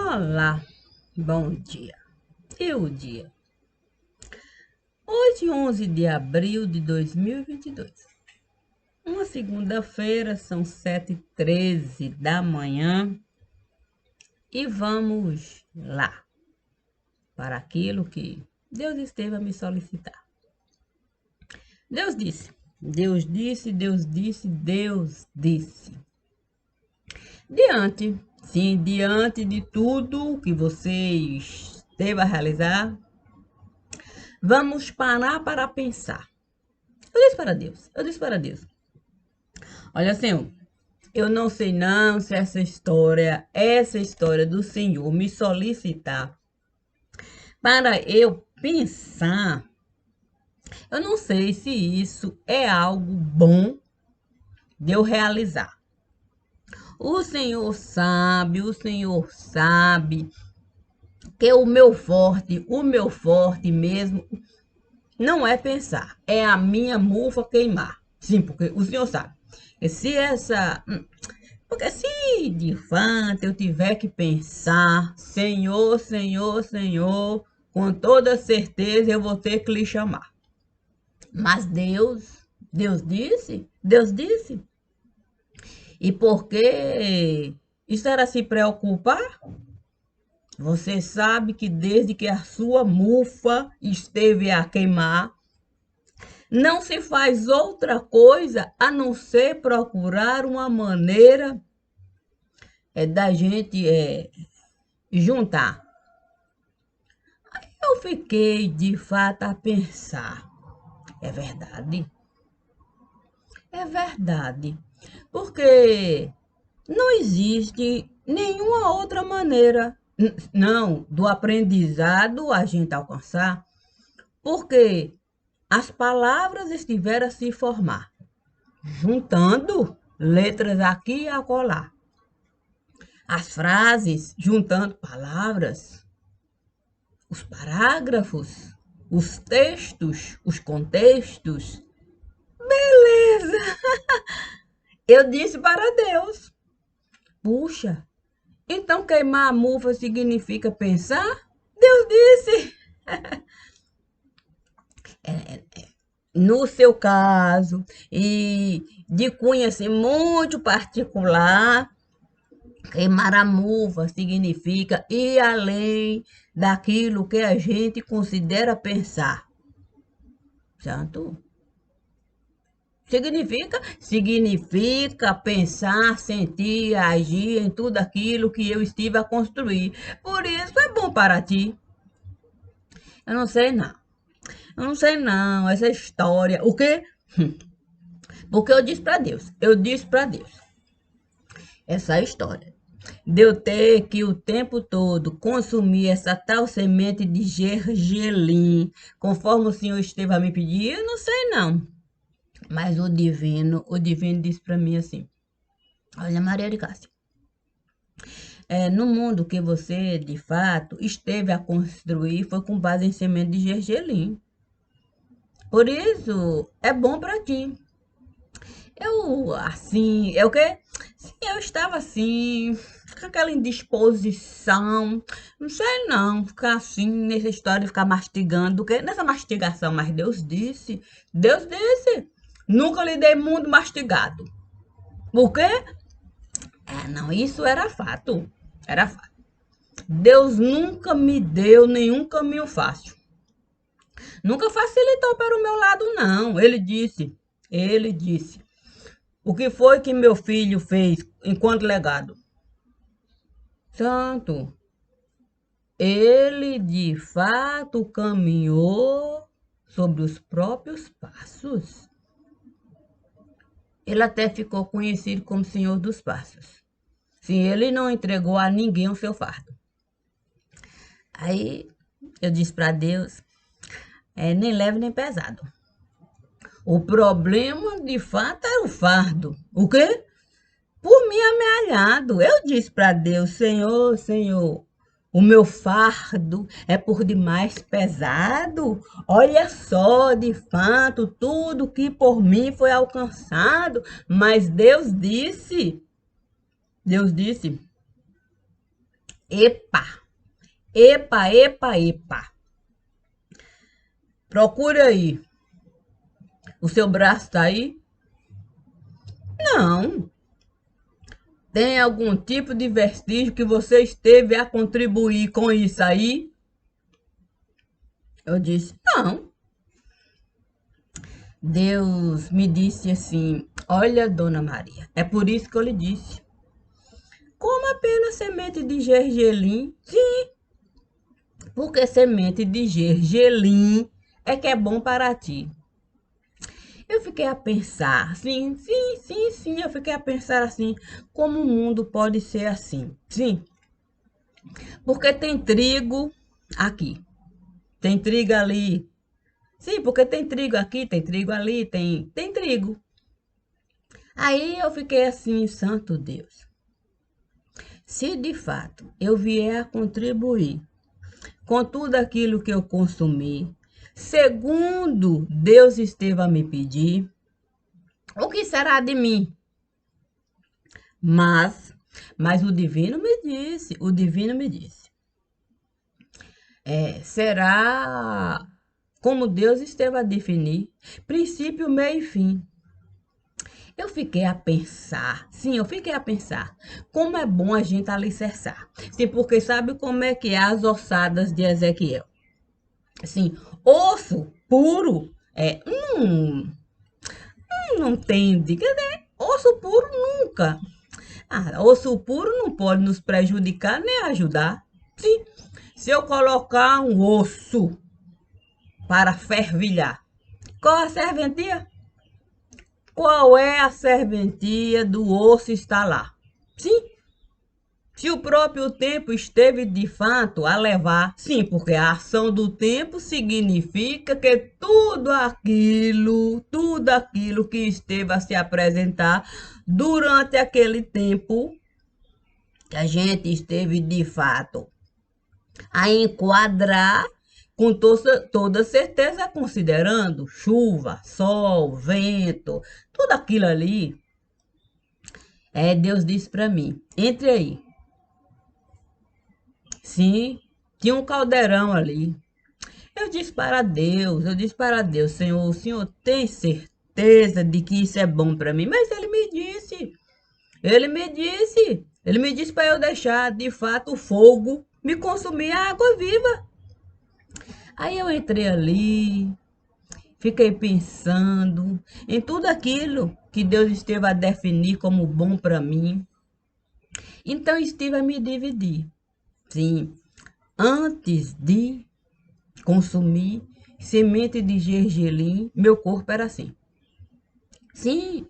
Olá, bom dia. E o dia? Hoje, 11 de abril de 2022. Uma segunda-feira, são 7h13 da manhã. E vamos lá para aquilo que Deus esteve a me solicitar. Deus disse, Deus disse, Deus disse, Deus disse. Diante de tudo que você esteve a realizar, vamos parar para pensar. Eu disse para Deus, olha, Senhor, eu não sei não se essa história do Senhor me solicitar para eu pensar, eu não sei se isso é algo bom de eu realizar. O Senhor sabe que o meu forte mesmo, não é pensar, é a minha mufa queimar. Sim, porque o Senhor sabe. Porque se de fato eu tiver que pensar, Senhor, Senhor, Senhor, com toda certeza eu vou ter que lhe chamar. Mas Deus disse. E porque isso era se preocupar? Você sabe que desde que a sua mufa esteve a queimar, não se faz outra coisa a não ser procurar uma maneira da gente juntar. Eu fiquei de fato a pensar. É verdade? É verdade. Porque não existe nenhuma outra maneira, não, do aprendizado a gente alcançar, porque as palavras estiveram a se formar, juntando letras aqui e acolá. As frases, juntando palavras, os parágrafos, os textos, os contextos. Beleza! Eu disse para Deus, puxa, então queimar a mufa significa pensar? Deus disse. No seu caso, e de cunho assim, muito particular, queimar a mufa significa ir além daquilo que a gente considera pensar. Certo? Significa pensar, sentir, agir em tudo aquilo que eu estive a construir. Por isso é bom para ti. Eu não sei não. Eu não sei não, essa história. O quê? Porque eu disse para Deus, essa história de eu ter que o tempo todo consumir essa tal semente de gergelim, conforme o Senhor esteve a me pedir, eu não sei não. Mas o divino disse para mim assim, olha, Maria de Cássia, no mundo que você, de fato, esteve a construir, foi com base em semente de gergelim. Por isso, é bom para ti. É o quê? Sim, eu estava assim, com aquela indisposição. Não sei não, ficar assim, nessa história de ficar mastigando, que nessa mastigação, mas Deus disse, nunca lhe dei mundo mastigado. Por quê? Não, isso era fato. Deus nunca me deu nenhum caminho fácil. Nunca facilitou para o meu lado, não. Ele disse, o que foi que meu filho fez enquanto legado? Santo, ele de fato caminhou sobre os próprios passos. Ele até ficou conhecido como Senhor dos Passos. Sim, ele não entregou a ninguém o seu fardo. Aí eu disse para Deus, nem leve nem pesado. O problema de fato era o fardo. O quê? Por mim amealhado. Eu disse para Deus, Senhor, Senhor, o meu fardo é por demais pesado. Olha só, de fato, tudo que por mim foi alcançado. Mas Deus disse, Epa, epa, epa, epa. Procura aí. O seu braço tá aí? Não. Tem algum tipo de vestígio que você esteve a contribuir com isso aí? Eu disse, não. Deus me disse assim: olha, Dona Maria, é por isso que eu lhe disse. Coma apenas semente de gergelim. Sim, porque semente de gergelim é que é bom para ti. Eu fiquei a pensar, sim, eu fiquei a pensar assim, como o mundo pode ser assim? Sim, porque tem trigo aqui, tem trigo ali. Sim, porque tem trigo aqui, tem trigo ali, tem trigo. Aí eu fiquei assim, santo Deus. Se de fato eu vier a contribuir com tudo aquilo que eu consumi, segundo Deus esteve a me pedir, o que será de mim? Mas, mas o divino me disse, será como Deus esteve a definir, princípio, meio e fim. Eu fiquei a pensar, sim, eu fiquei a pensar, como é bom a gente alicerçar. Sim, porque sabe como é que é as ossadas de Ezequiel? Assim, osso puro, não tem, osso puro nunca. Ah, osso puro não pode nos prejudicar nem ajudar. Sim, se eu colocar um osso para fervilhar, qual a serventia? Qual é a serventia do osso estar lá? Sim, se o próprio tempo esteve de fato a levar, sim, porque a ação do tempo significa que tudo aquilo que esteve a se apresentar durante aquele tempo que a gente esteve de fato a enquadrar com toda certeza, considerando chuva, sol, vento, tudo aquilo ali. Deus disse para mim: entre aí. Sim, tinha um caldeirão ali. Eu disse para Deus, Senhor, o Senhor tem certeza de que isso é bom para mim? Mas ele me disse para eu deixar de fato o fogo me consumir a água viva. Aí eu entrei ali, fiquei pensando em tudo aquilo que Deus esteve a definir como bom para mim. Então estive a me dividir. Sim, antes de consumir semente de gergelim, meu corpo era assim. Sim,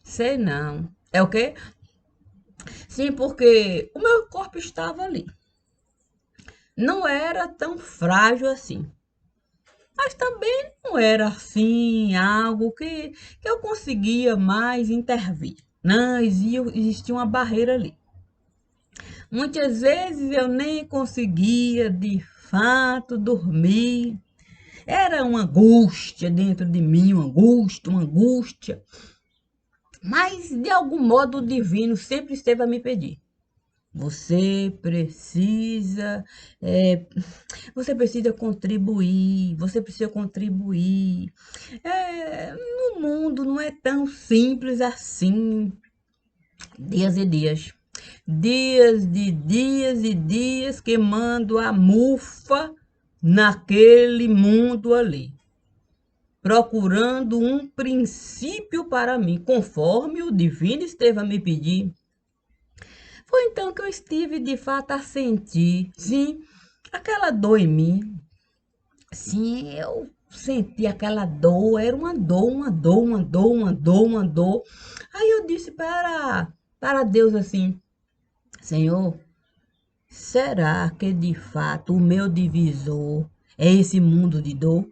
sei não. É o quê? Sim, porque o meu corpo estava ali. Não era tão frágil assim. Mas também não era assim algo que eu conseguia mais intervir. Não, existia uma barreira ali. Muitas vezes eu nem conseguia, de fato, dormir. Era uma angústia dentro de mim, uma angústia, uma angústia. Mas, de algum modo, o divino sempre esteve a me pedir. Você precisa, é, você precisa contribuir, você precisa contribuir. No mundo não é tão simples assim. Dias e dias. Dias e dias queimando a mufa naquele mundo ali. Procurando um princípio para mim, conforme o divino esteve a me pedir. Foi então que eu estive de fato a sentir, sim, aquela dor em mim. Sim, eu senti aquela dor, era uma dor. Aí eu disse para Deus assim: Senhor, será que de fato o meu divisor é esse mundo de dor?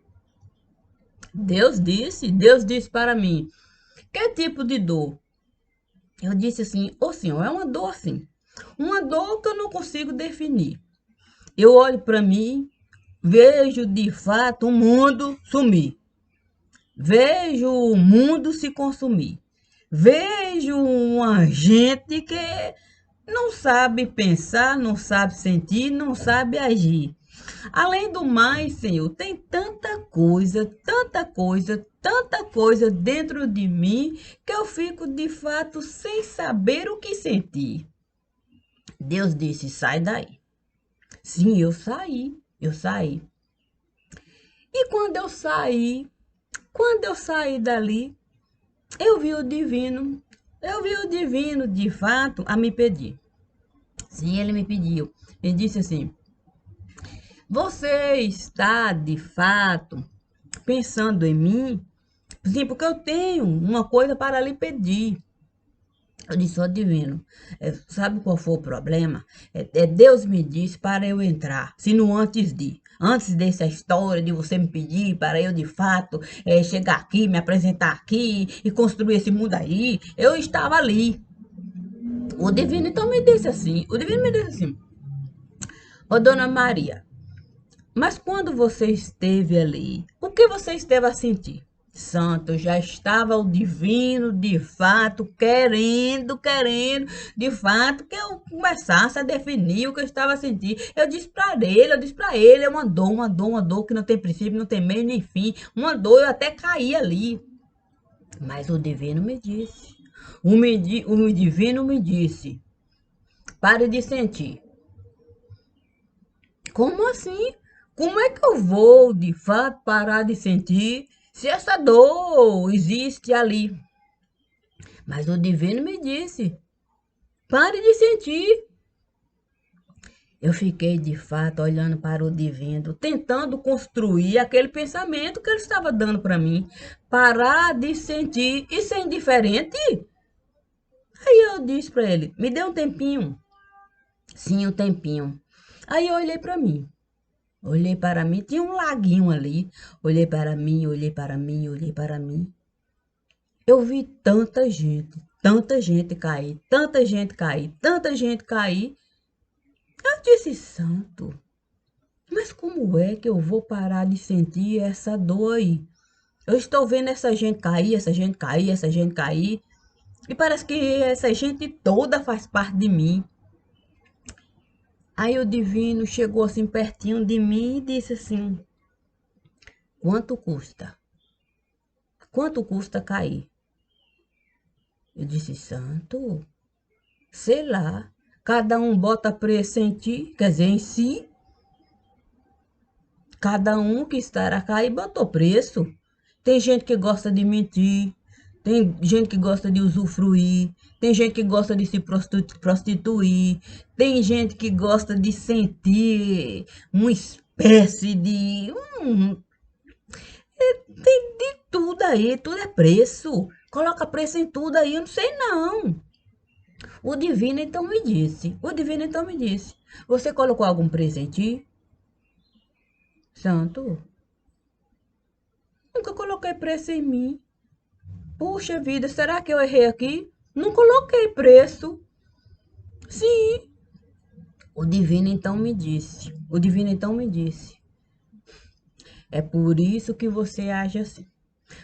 Deus disse para mim: que tipo de dor? Eu disse assim: ô Senhor, é uma dor assim, uma dor que eu não consigo definir. Eu olho para mim, vejo de fato o mundo sumir. Vejo o mundo se consumir. Vejo uma gente que não sabe pensar, não sabe sentir, não sabe agir. Além do mais, Senhor, tem tanta coisa, tanta coisa, tanta coisa dentro de mim que eu fico de fato sem saber o que sentir. Deus disse: sai daí. Sim, eu saí, eu saí. E quando eu saí dali, eu vi o divino de fato a me pedir. Sim, ele me pediu. Ele disse assim: você está de fato pensando em mim? Sim, porque eu tenho uma coisa para lhe pedir. Eu disse: ó divino, sabe qual foi o problema? Deus me disse para eu entrar, se não antes dessa história de você me pedir para eu de fato chegar aqui, me apresentar aqui e construir esse mundo aí, eu estava ali. O divino então me disse assim, o divino me disse assim: ô dona Maria, mas quando você esteve ali, o que você esteve a sentir? Santo, já estava o divino, de fato, querendo, de fato, que eu começasse a definir o que eu estava a sentir. Eu disse para ele, uma dor que não tem princípio, não tem meio nem fim, uma dor, eu até caí ali. Mas o divino me disse, o divino me disse, pare de sentir. Como assim? Como é que eu vou, de fato, parar de sentir se essa dor existe ali? Mas o divino me disse: pare de sentir. Eu fiquei, de fato, olhando para o divino, tentando construir aquele pensamento que ele estava dando para mim. Parar de sentir e ser indiferente? Aí eu disse para ele: me dê um tempinho. Sim, um tempinho. Aí eu olhei para mim. Olhei para mim, tinha um laguinho ali. Olhei para mim, olhei para mim, olhei para mim. Eu vi tanta gente cair, tanta gente cair, tanta gente cair. Eu disse: santo, mas como é que eu vou parar de sentir essa dor aí? Eu estou vendo essa gente cair, essa gente cair, essa gente cair. E parece que essa gente toda faz parte de mim. Aí o divino chegou assim pertinho de mim e disse assim: quanto custa? Quanto custa cair? Eu disse: santo, sei lá. Cada um bota preço em ti, quer dizer, em si. Cada um que estará cá e botou preço. Tem gente que gosta de mentir. Tem gente que gosta de usufruir. Tem gente que gosta de se prostituir. Tem gente que gosta de sentir uma espécie de. Tem de tudo aí, tudo é preço. Coloca preço em tudo aí, eu não sei não. O divino então me disse. O divino então me disse: você colocou algum preço em ti? Santo, nunca coloquei preço em mim. Puxa vida, será que eu errei aqui? Não coloquei preço. Sim. O divino então me disse. O divino então me disse: é por isso que você age assim.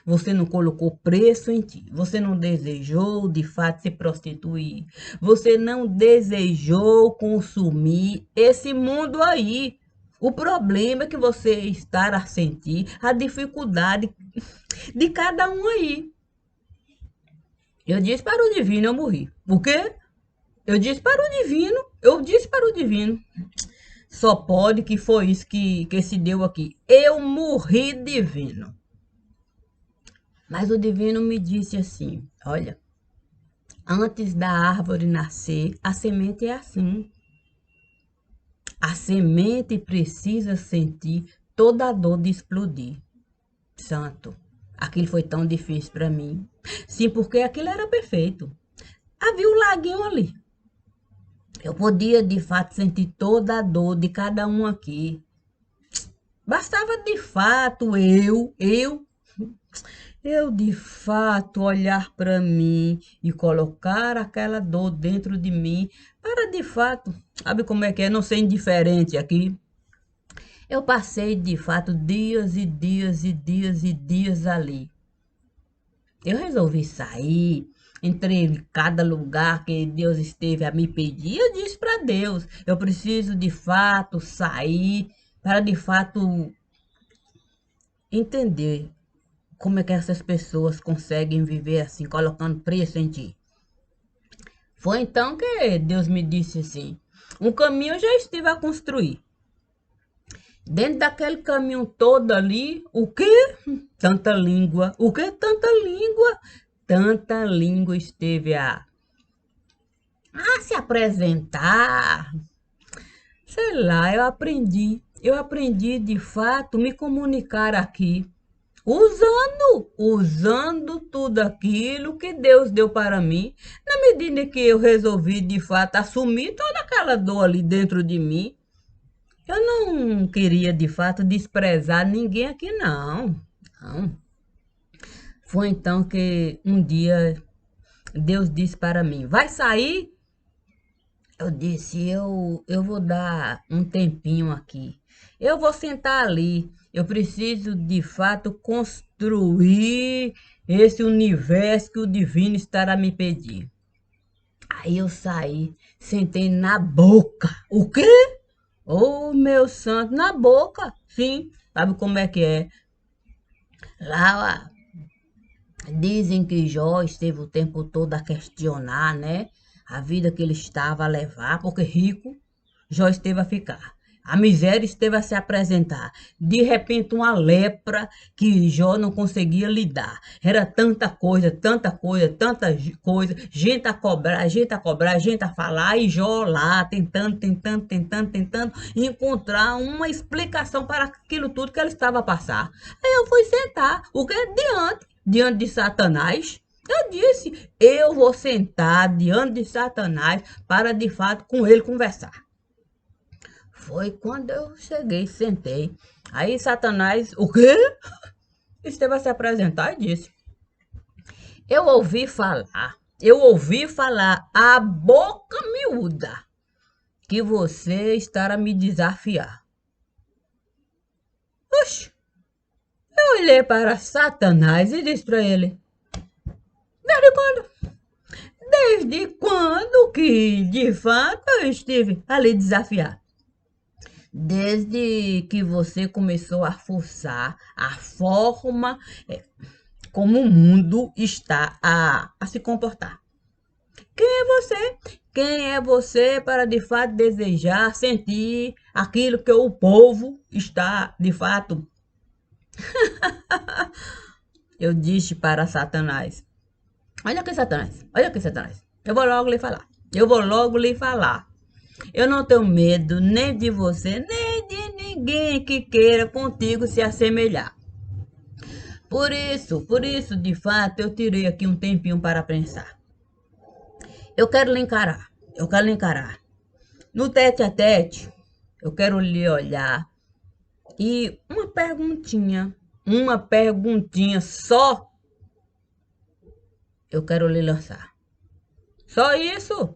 Você não colocou preço em ti. Você não desejou, de fato, se prostituir. Você não desejou consumir esse mundo aí. O problema é que você está a sentir a dificuldade de cada um aí. Eu disse para o divino, eu morri. Por quê? Eu disse para o divino. Só pode que foi isso que se deu aqui. Eu morri divino. Mas o divino me disse assim: olha, antes da árvore nascer, a semente é assim. A semente precisa sentir toda a dor de explodir. Santo, aquilo foi tão difícil para mim. Sim, porque aquilo era perfeito. Havia um laguinho ali. Eu podia, de fato, sentir toda a dor de cada um aqui. Bastava, de fato, eu de fato olhar para mim e colocar aquela dor dentro de mim para de fato, sabe como é que é? Não ser indiferente aqui. Eu passei de fato dias e dias e dias e dias ali. Eu resolvi sair, Entrei em cada lugar que Deus esteve a me pedir. Eu disse para Deus, eu preciso de fato sair para de fato entender como é que essas pessoas conseguem viver assim, colocando preço em ti. Foi então que Deus me disse assim, um caminho eu já estive a construir. Dentro daquele caminho todo ali, o que? Tanta língua. O que tanta língua? Tanta língua esteve a se apresentar. Sei lá, eu aprendi de fato me comunicar aqui, usando tudo aquilo que Deus deu para mim, na medida que eu resolvi de fato assumir toda aquela dor ali dentro de mim. Eu não queria de fato desprezar ninguém aqui, não. Não. Foi então que um dia Deus disse para mim: vai sair? Eu disse, eu vou dar um tempinho aqui. Eu vou sentar ali. Eu preciso, de fato, construir esse universo que o divino estará me pedindo. Aí eu saí, sentei na boca. O quê? Oh, meu santo, na boca. Sim, sabe como é que é? Lá, dizem que Jó esteve o tempo todo a questionar, né? A vida que ele estava a levar, porque rico Jó esteve a ficar. A miséria esteve a se apresentar. De repente, uma lepra que Jó não conseguia lidar. Era tanta coisa, tanta coisa, tanta coisa. Gente a cobrar, gente a cobrar, gente a falar. E Jó lá, tentando encontrar uma explicação para aquilo tudo que ele estava a passar. Aí eu fui sentar. O que? Diante de Satanás. Eu disse, eu vou sentar diante de Satanás para de fato com ele conversar. Foi quando eu cheguei, sentei. Aí Satanás, o quê? Esteve a se apresentar e disse: eu ouvi falar a boca miúda que você estará a me desafiar. Oxe, eu olhei para Satanás e disse para ele: desde quando? Desde quando que de fato eu estive a lhe desafiar? Desde que você começou a forçar a forma como o mundo está a se comportar. Quem é você? Quem é você para de fato desejar, sentir aquilo que o povo está de fato? Eu disse para Satanás: olha aqui, Satanás, olha aqui, Satanás. Eu vou logo lhe falar. Eu vou logo lhe falar. Eu não tenho medo nem de você, nem de ninguém que queira contigo se assemelhar. Por isso, de fato, eu tirei aqui um tempinho para pensar. Eu quero lhe encarar, eu quero lhe encarar. No tete a tete, eu quero lhe olhar e uma perguntinha só eu quero lhe lançar. Só isso?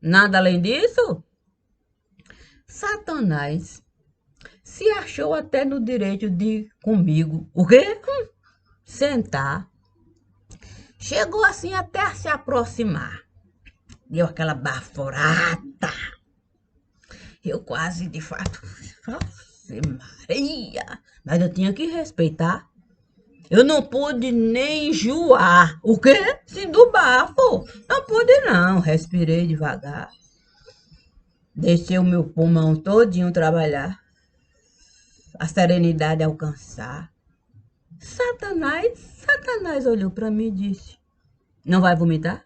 Nada além disso? Satanás se achou até no direito de comigo. O quê? Sentar. Chegou assim até a se aproximar. Deu aquela baforada. Eu quase, de fato, Ave Maria. Mas eu tinha que respeitar. Eu não pude nem enjoar. O quê? Sim, do bafo. Não pude não. Respirei devagar. Deixei o meu pulmão todinho trabalhar. A serenidade alcançar. Satanás olhou para mim e disse: não vai vomitar?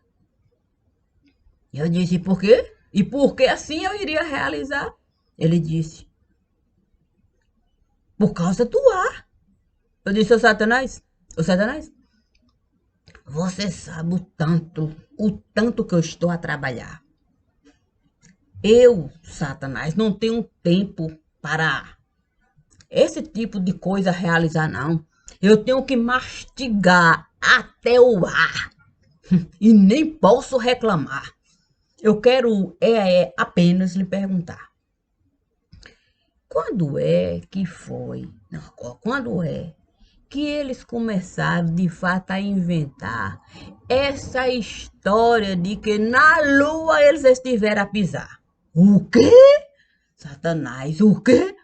Eu disse: por quê? E por que assim eu iria realizar? Ele disse: por causa do ar. Eu disse: ô Satanás, você sabe o tanto que eu estou a trabalhar. Eu, Satanás, não tenho tempo para esse tipo de coisa realizar, não. Eu tenho que mastigar até o ar. E nem posso reclamar. Eu quero apenas lhe perguntar. Quando é que foi? Não, quando é que eles começaram de fato a inventar essa história de que na lua eles estiveram a pisar. O quê? Satanás, o quê?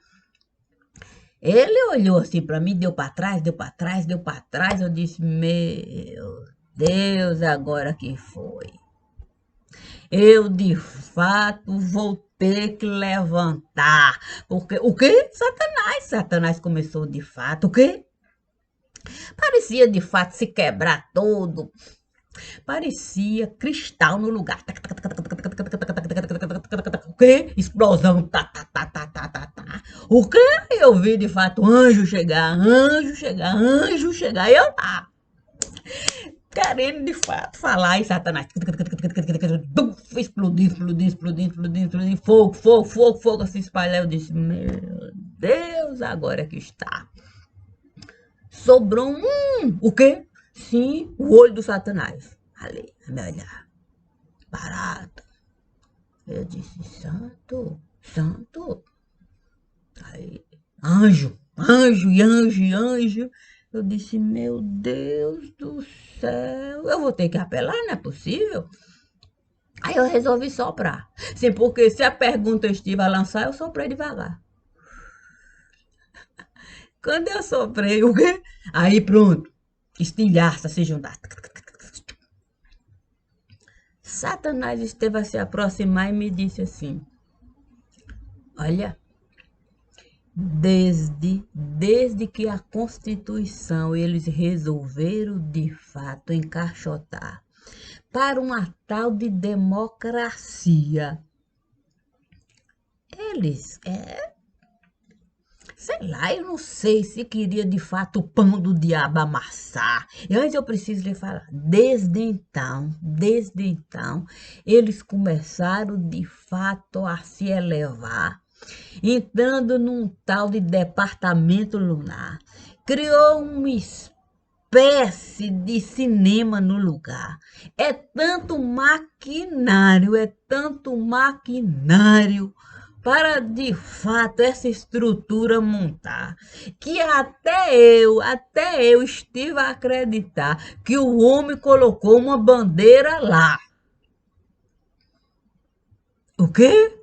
Ele olhou assim para mim, deu para trás, deu para trás, deu para trás. Eu disse: meu Deus, agora que foi? Eu de fato vou ter que levantar. Porque o quê? Satanás. Satanás começou de fato. O quê? Parecia de fato se quebrar todo. Parecia cristal no lugar. O quê? Explosão. Tá, tá, tá, tá, tá, tá, tá. O quê? Eu vi de fato anjo chegar, anjo chegar, anjo chegar. Eu lá, querendo de fato falar e Satanás. Explodindo, explodindo, explodindo, explodindo, explodindo. Fogo, fogo, fogo, fogo se espalhar. Eu disse: meu Deus, agora que está. Sobrou o quê? Sim, o olho do Satanás. Ali, a me olhar. Parado. Eu disse: santo, santo. Aí, anjo, anjo, e anjo, e anjo. Eu disse: meu Deus do céu, eu vou ter que apelar, não é possível? Aí eu resolvi soprar. Sim, porque se a pergunta estive a lançar, eu soprei devagar. Quando eu soprei, o quê? Aí pronto, estilhaça, se juntar. Satanás esteve a se aproximar e me disse assim: olha, desde que a Constituição eles resolveram de fato encaixotar para uma tal de democracia, eles, sei lá, eu não sei se queria de fato o pão do diabo amassar. E antes eu preciso lhe falar, desde então, eles começaram de fato a se elevar, entrando num tal de departamento lunar. Criou uma espécie de cinema no lugar. É tanto maquinário para de fato essa estrutura montar, que até eu estive a acreditar que o homem colocou uma bandeira lá. O quê?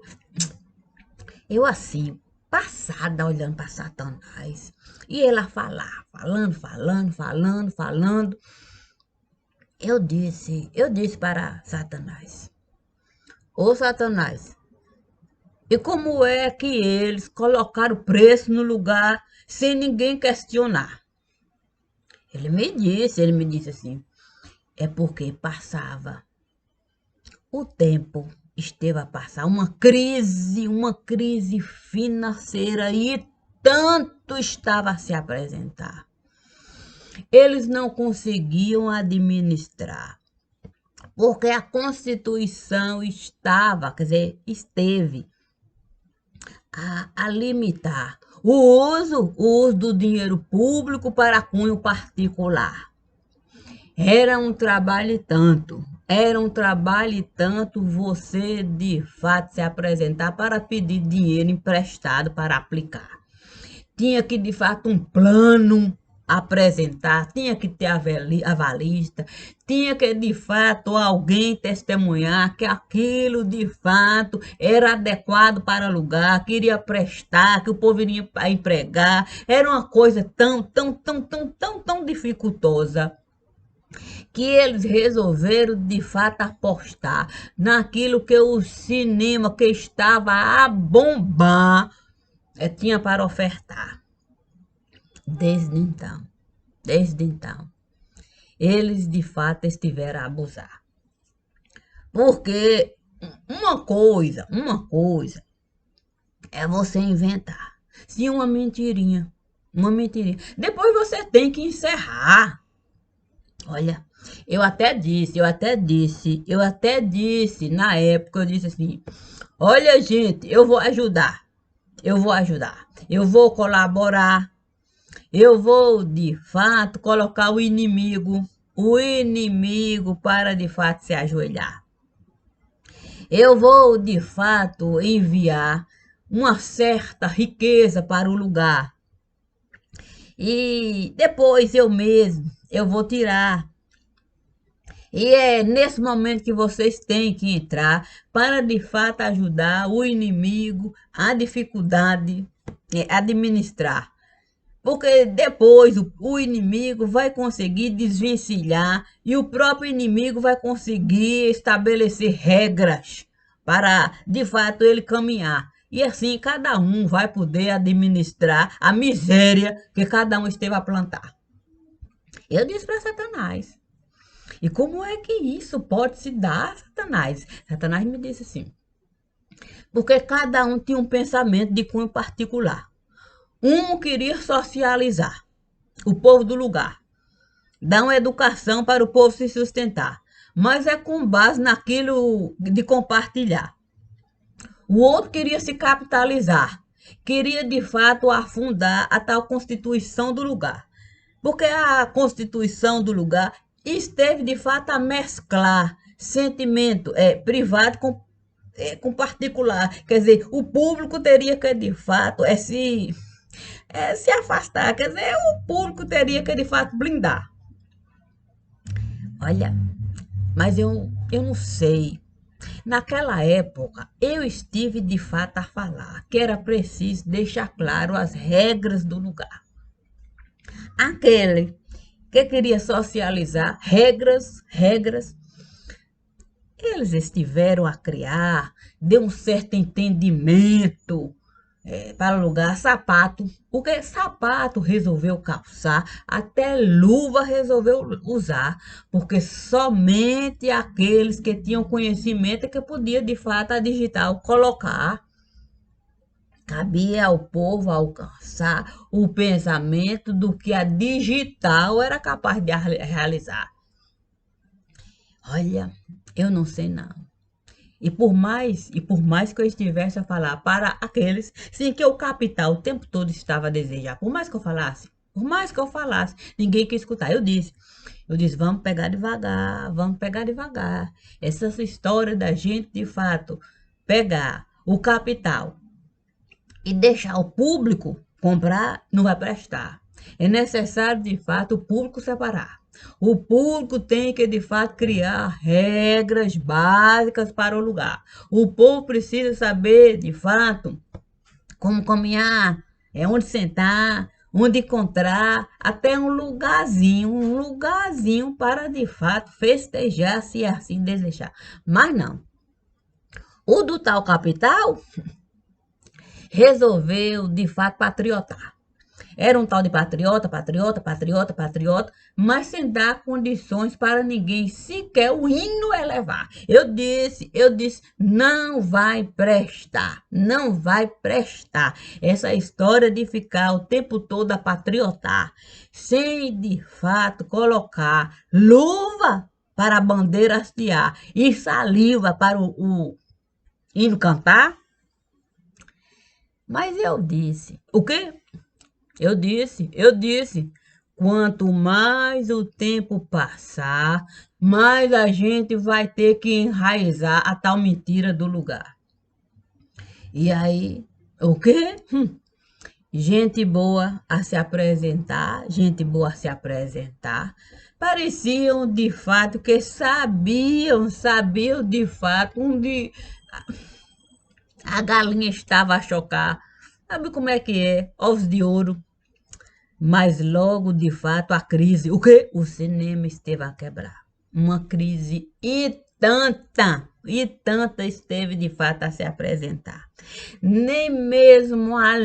Eu assim, passada olhando para Satanás. E ele a falar, falando, falando, falando, falando. Eu disse para Satanás: ô Satanás, e como é que eles colocaram preço no lugar sem ninguém questionar? Ele me disse assim: é porque passava o tempo, esteve a passar uma crise financeira e tanto estava a se apresentar. Eles não conseguiam administrar, porque a Constituição estava, quer dizer, esteve a limitar o uso do dinheiro público para cunho particular. Era um trabalho e tanto você de fato se apresentar para pedir dinheiro emprestado para aplicar. Tinha que de fato um plano apresentar, tinha que ter avalista, tinha que de fato alguém testemunhar que aquilo de fato era adequado para alugar, queria prestar, que o povo iria empregar. Era uma coisa tão, tão, tão, tão, tão, tão dificultosa que eles resolveram de fato apostar naquilo que o cinema que estava a bombar tinha para ofertar. Desde então, eles de fato estiveram a abusar. Porque uma coisa é você inventar. Se uma mentirinha. Depois você tem que encerrar. Olha, eu até disse na época, eu disse assim: olha, gente, eu vou ajudar, eu vou colaborar, eu vou de fato colocar o inimigo para de fato se ajoelhar. Eu vou de fato enviar uma certa riqueza para o lugar. E depois eu vou tirar. E é nesse momento que vocês têm que entrar para de fato ajudar o inimigo, a dificuldade, administrar. Porque depois o inimigo vai conseguir desvencilhar e o próprio inimigo vai conseguir estabelecer regras para, de fato, ele caminhar. E assim cada um vai poder administrar a miséria que cada um esteve a plantar. Eu disse para Satanás. E como é que isso pode se dar, Satanás? Satanás me disse assim. Porque cada um tinha um pensamento de cunho particular. Um queria socializar o povo do lugar, dar uma educação para o povo se sustentar, mas é com base naquilo de compartilhar. O outro queria se capitalizar, queria de fato afundar a tal constituição do lugar, porque a constituição do lugar esteve de fato a mesclar sentimento privado com particular. Quer dizer, o público teria que de fato se afastar, quer dizer, o público teria que de fato blindar. Olha, mas eu não sei. Naquela época, eu estive de fato a falar que era preciso deixar claro as regras do lugar. Aquele que queria socializar regras, eles estiveram a criar, deu um certo entendimento para alugar sapato, porque sapato resolveu calçar, até luva resolveu usar, porque somente aqueles que tinham conhecimento é que podia de fato a digital colocar. Cabia ao povo alcançar o pensamento do que a digital era capaz de realizar. Olha, eu não sei não. E por mais que eu estivesse a falar para aqueles, sem que o capital o tempo todo estava a desejar, por mais que eu falasse, ninguém quer escutar. Eu disse, vamos pegar devagar. Essa história da gente, de fato, pegar o capital e deixar o público comprar, não vai prestar. É necessário, de fato, o público separar. O público tem que, de fato, criar regras básicas para o lugar. O povo precisa saber, de fato, como caminhar, onde sentar, onde encontrar, até um lugarzinho para, de fato, festejar, se assim desejar. Mas não. O do tal capital resolveu, de fato, patriotar. Era um tal de patriota, mas sem dar condições para ninguém sequer o hino elevar. Eu disse, não vai prestar. Essa história de ficar o tempo todo a patriotar, sem de fato colocar luva para a bandeira hastear e saliva para o hino cantar. Mas eu disse, o quê? Eu disse, quanto mais o tempo passar, mais a gente vai ter que enraizar a tal mentira do lugar. E aí, o quê? Gente boa a se apresentar, pareciam de fato que sabiam de fato onde a galinha estava a chocar. Sabe como é que é? Ovos de ouro. Mas logo, de fato, a crise, o quê? O cinema esteve a quebrar. Uma crise e tanta esteve de fato a se apresentar. Nem mesmo a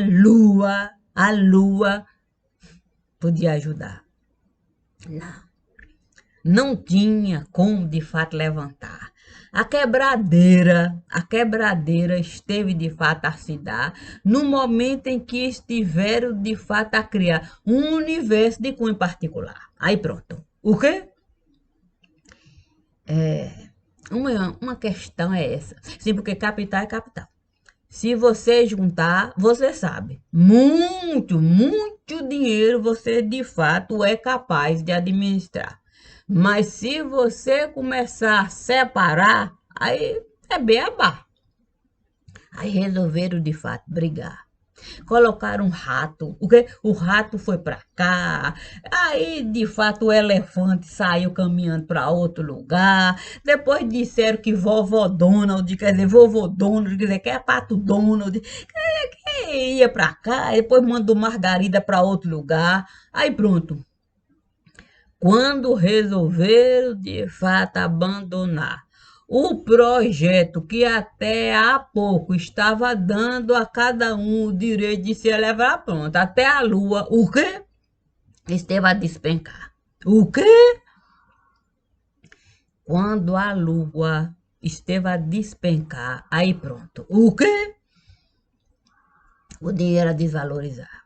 lua podia ajudar. Não tinha como de fato levantar. A quebradeira esteve de fato a se dar no momento em que estiveram de fato a criar um universo de cunho particular. Aí pronto. O quê? Uma questão é essa. Sim, porque capital é capital. Se você juntar, você sabe, muito dinheiro você de fato é capaz de administrar. Mas se você começar a separar, aí é beabá. Aí resolveram de fato brigar. Colocaram um rato, o quê? O rato foi para cá, aí de fato o elefante saiu caminhando para outro lugar, depois disseram que vovó Donald, quer dizer, vovô Donald, quer dizer, que é pato Donald, que ia para cá, depois mandou Margarida para outro lugar, aí pronto. Quando resolveram de fato abandonar o projeto que até há pouco estava dando a cada um o direito de se elevar, pronto, até a Lua, o quê? Esteve a despencar. O quê? Quando a Lua esteve a despencar, aí pronto. O quê? O dinheiro a desvalorizar.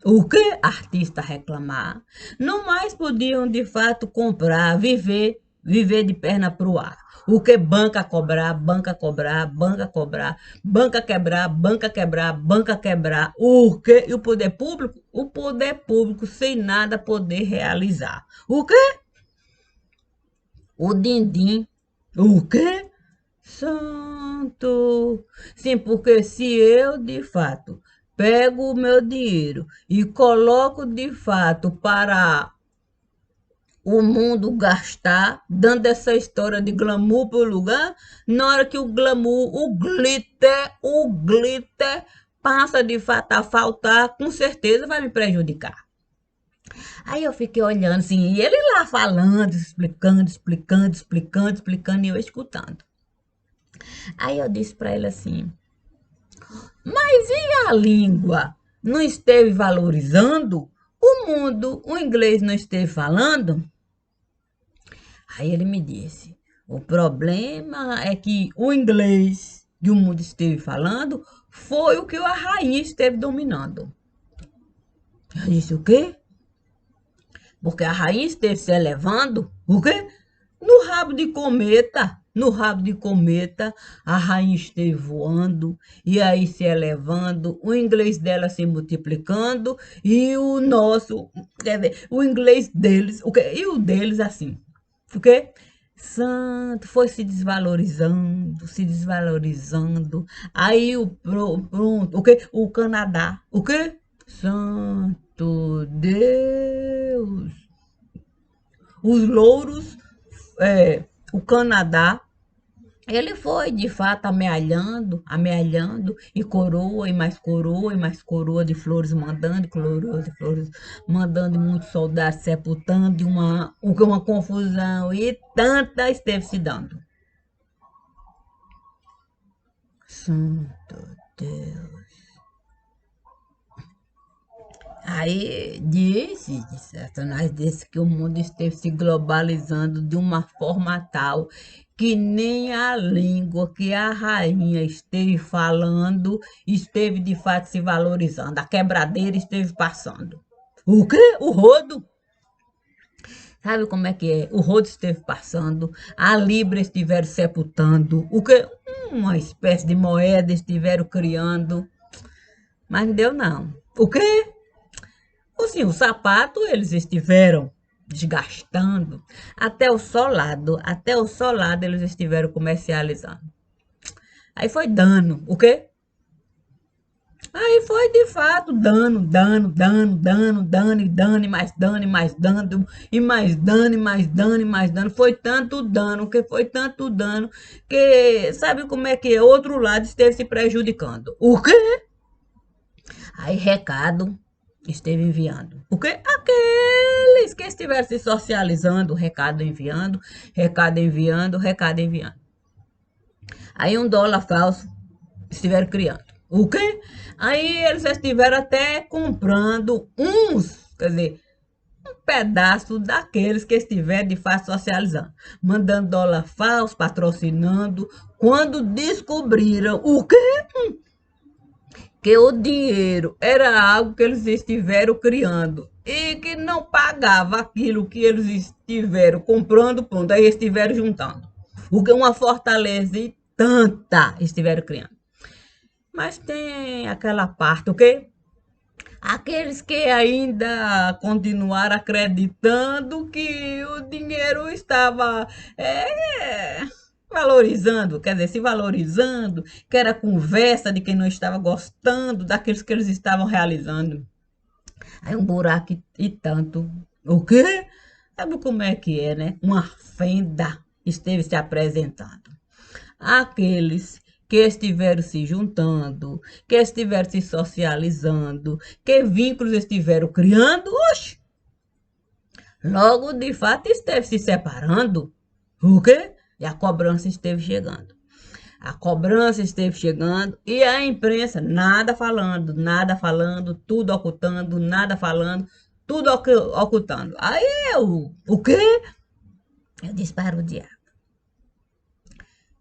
O que artista reclamar? Não mais podiam de fato comprar, viver de perna pro ar. O que banca cobrar, banca cobrar, banca cobrar, banca quebrar, banca quebrar, banca quebrar. O que? E o poder público? O poder público sem nada poder realizar. O que? O din-din. O quê? Santo! Sim, porque se eu, de fato, pego o meu dinheiro e coloco, de fato, para o mundo gastar, dando essa história de glamour para o lugar, na hora que o glamour, o glitter passa, de fato, a faltar, com certeza vai me prejudicar. Aí eu fiquei olhando assim, e ele lá falando, explicando, explicando, explicando, explicando, e eu escutando. Aí eu disse para ele assim: mas e a língua? Não esteve valorizando? O mundo, o inglês não esteve falando? Aí ele me disse: o problema é que o inglês que o mundo esteve falando foi o que a rainha esteve dominando. Eu disse: o quê? Porque a rainha esteve se elevando? O quê? No rabo de cometa, no rabo de cometa, a rainha esteve voando e aí se elevando, o inglês dela se multiplicando e o nosso, quer dizer, o inglês deles, o quê? E o deles assim, o quê? Santo, foi se desvalorizando, se desvalorizando. Aí pronto, o quê? O Canadá, o quê? Santo Deus. Os louros, o Canadá, ele foi de fato amealhando, amealhando, e coroa, e mais coroa, e mais coroa de flores mandando, coroa de flores mandando, e muitos soldados sepultando, e uma confusão, e tanta esteve se dando. Santo Deus. Aí de Satanás disse que o mundo esteve se globalizando de uma forma tal que nem a língua que a rainha esteve falando esteve de fato se valorizando. A quebradeira esteve passando. O quê? O rodo? Sabe como é que é? O rodo esteve passando, a libra estiveram sepultando, o quê? Uma espécie de moeda estiveram criando, mas não deu não. O quê? Assim, o sapato eles estiveram desgastando, até o solado eles estiveram comercializando. Aí foi dano, o quê? Aí foi de fato dano, dano, dano, dano, dano, e dano, e mais dano, e mais dano, e mais dano, e mais dano, e mais dano. Foi tanto dano, que foi tanto dano, que sabe como é que é? Outro lado esteve se prejudicando. O quê? Aí recado esteve enviando. Porque aqueles que estiveram se socializando, recado enviando, recado enviando, recado enviando. Aí um dólar falso estiveram criando. O quê? Aí eles estiveram até comprando uns, quer dizer, um pedaço daqueles que estiveram de fato socializando, mandando dólar falso, patrocinando, quando descobriram o quê? Que o dinheiro era algo que eles estiveram criando e que não pagava aquilo que eles estiveram comprando, pronto, aí estiveram juntando. O que uma fortaleza e tanta estiveram criando. Mas tem aquela parte, o quê? Aqueles que ainda continuaram acreditando que o dinheiro estava valorizando, quer dizer, se valorizando, que era conversa de quem não estava gostando daqueles que eles estavam realizando. Aí um buraco e tanto. O quê? Sabe como é que é, né? Uma fenda esteve se apresentando. Aqueles que estiveram se juntando, que estiveram se socializando, que vínculos estiveram criando, oxe, logo de fato esteve se separando. O quê? E a cobrança esteve chegando. A cobrança esteve chegando e a imprensa nada falando, tudo ocultando, nada falando, tudo ocultando. Aí o quê? Eu disse para o diabo,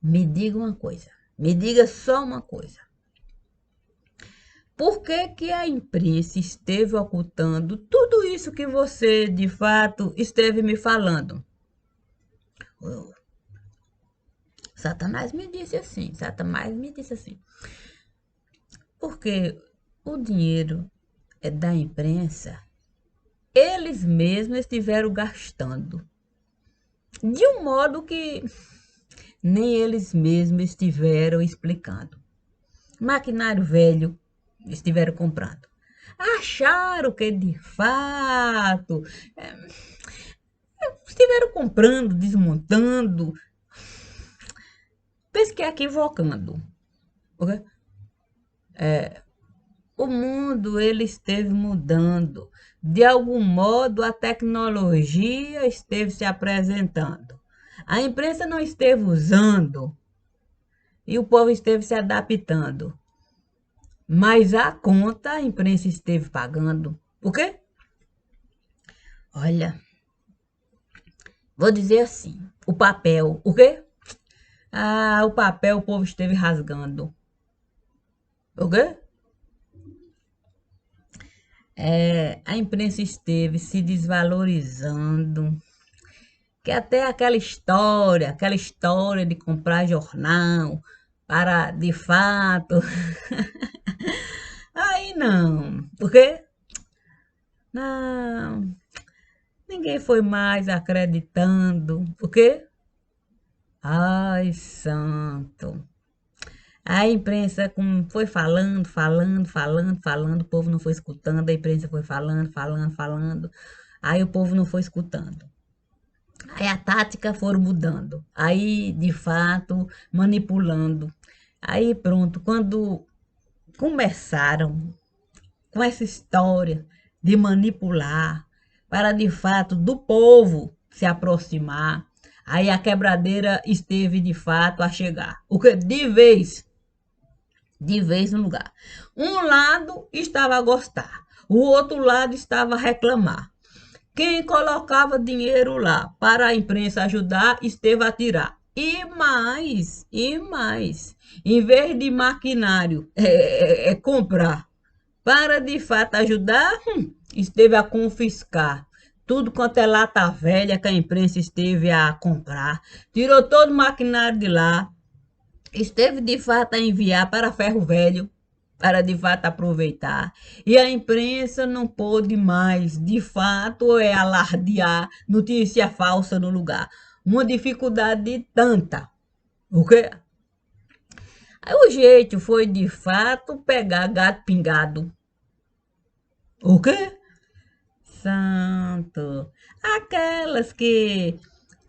me diga uma coisa, me diga só uma coisa. Por que que a imprensa esteve ocultando tudo isso que você, de fato, esteve me falando? Satanás me disse assim, porque o dinheiro é da imprensa, eles mesmos estiveram gastando, de um modo que nem eles mesmos estiveram explicando. Maquinário velho estiveram comprando. Acharam que de fato estiveram comprando, desmontando, penso que equivocando. Okay? O mundo ele esteve mudando. De algum modo, a tecnologia esteve se apresentando. A imprensa não esteve usando e o povo esteve se adaptando. Mas a conta a imprensa esteve pagando. Por quê? Olha, vou dizer assim, o papel, o quê? O papel o povo esteve rasgando. O quê? A imprensa esteve se desvalorizando, que até aquela história de comprar jornal para, de fato, aí não, por quê? Não, ninguém foi mais acreditando, por quê? Ai, santo. A imprensa foi falando, o povo não foi escutando, a imprensa foi falando, aí o povo não foi escutando. Aí a tática foram mudando, aí de fato manipulando. Aí pronto, quando começaram com essa história de manipular para de fato do povo se aproximar, aí a quebradeira esteve de fato a chegar. O que de vez no lugar. Um lado estava a gostar, o outro lado estava a reclamar. Quem colocava dinheiro lá para a imprensa ajudar, esteve a tirar. E mais, em vez de maquinário comprar para de fato ajudar, esteve a confiscar. Tudo quanto é lata velha que a imprensa esteve a comprar. Tirou todo o maquinário de lá, esteve de fato a enviar para ferro velho, para de fato aproveitar. E a imprensa não pôde mais, de fato, alardear notícia falsa no lugar. Uma dificuldade tanta. O quê? Aí o jeito foi, de fato, pegar gato pingado. O quê? Santo. Aquelas que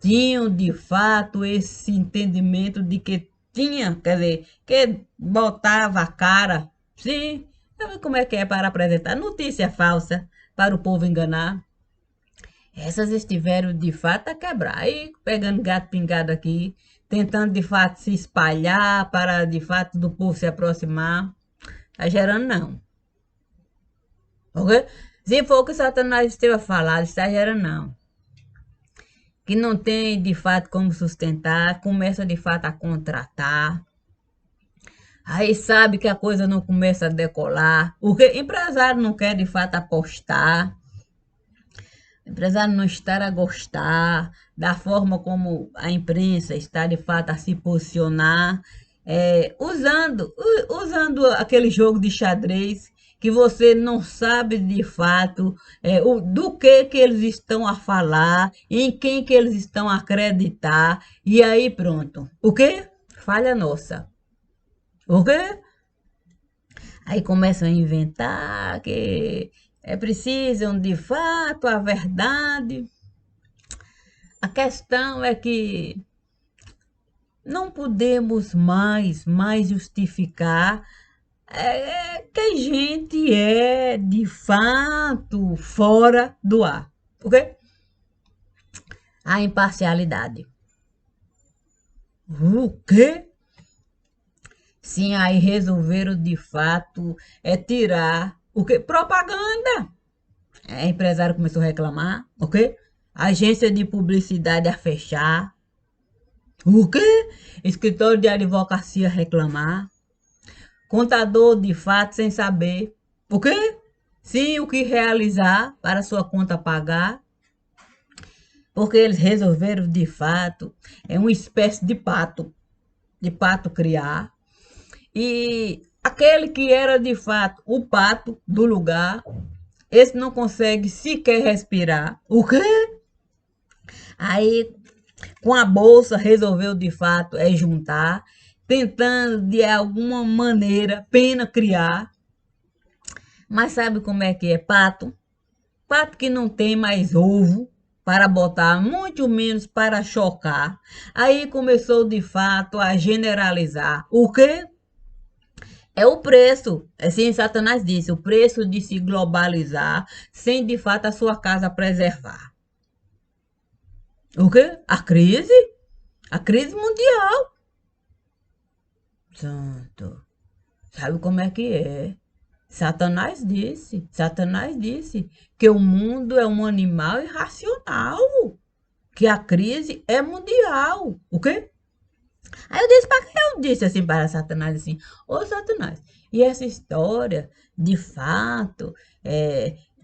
tinham de fato esse entendimento de que tinha, quer dizer, que botava a cara, sim, sabe como é que é para apresentar notícia falsa para o povo enganar? Essas estiveram de fato a quebrar, aí pegando gato pingado aqui, tentando de fato se espalhar para de fato do povo se aproximar, tá gerando não, ok? Se for o que Satanás esteve a falar, está gerando não. Que não tem de fato como sustentar, começa de fato a contratar. Aí sabe que a coisa não começa a decolar. Porque empresário não quer de fato apostar. O empresário não está a gostar da forma como a imprensa está de fato a se posicionar, usando aquele jogo de xadrez que você não sabe de fato do que eles estão a falar, em quem que eles estão a acreditar, e aí pronto. O quê? Falha nossa. O quê? Aí começam a inventar que precisam de fato a verdade. A questão é que não podemos mais justificar que a gente é de fato fora do ar, ok? A imparcialidade. O quê? Sim, aí resolveram de fato tirar o quê? Propaganda. A empresário começou a reclamar, ok? Agência de publicidade a fechar. O quê? Escritório de advocacia a reclamar. Contador de fato sem saber. O quê? Sim, o que realizar para sua conta pagar. Porque eles resolveram de fato uma espécie de pato criar. E aquele que era de fato o pato do lugar, esse não consegue sequer respirar. O quê? Aí, com a bolsa, resolveu de fato juntar, tentando de alguma maneira pena criar. Mas sabe como é que é pato? Pato que não tem mais ovo para botar, muito menos para chocar. Aí começou de fato a generalizar. O quê? É o preço. Assim Satanás disse, o preço de se globalizar sem de fato a sua casa preservar. O quê? A crise? A crise mundial. Santo. Sabe como é que é? Satanás disse que o mundo é um animal irracional, que a crise é mundial. O quê? Aí eu disse assim para Satanás assim, ô Satanás, e essa história, de fato,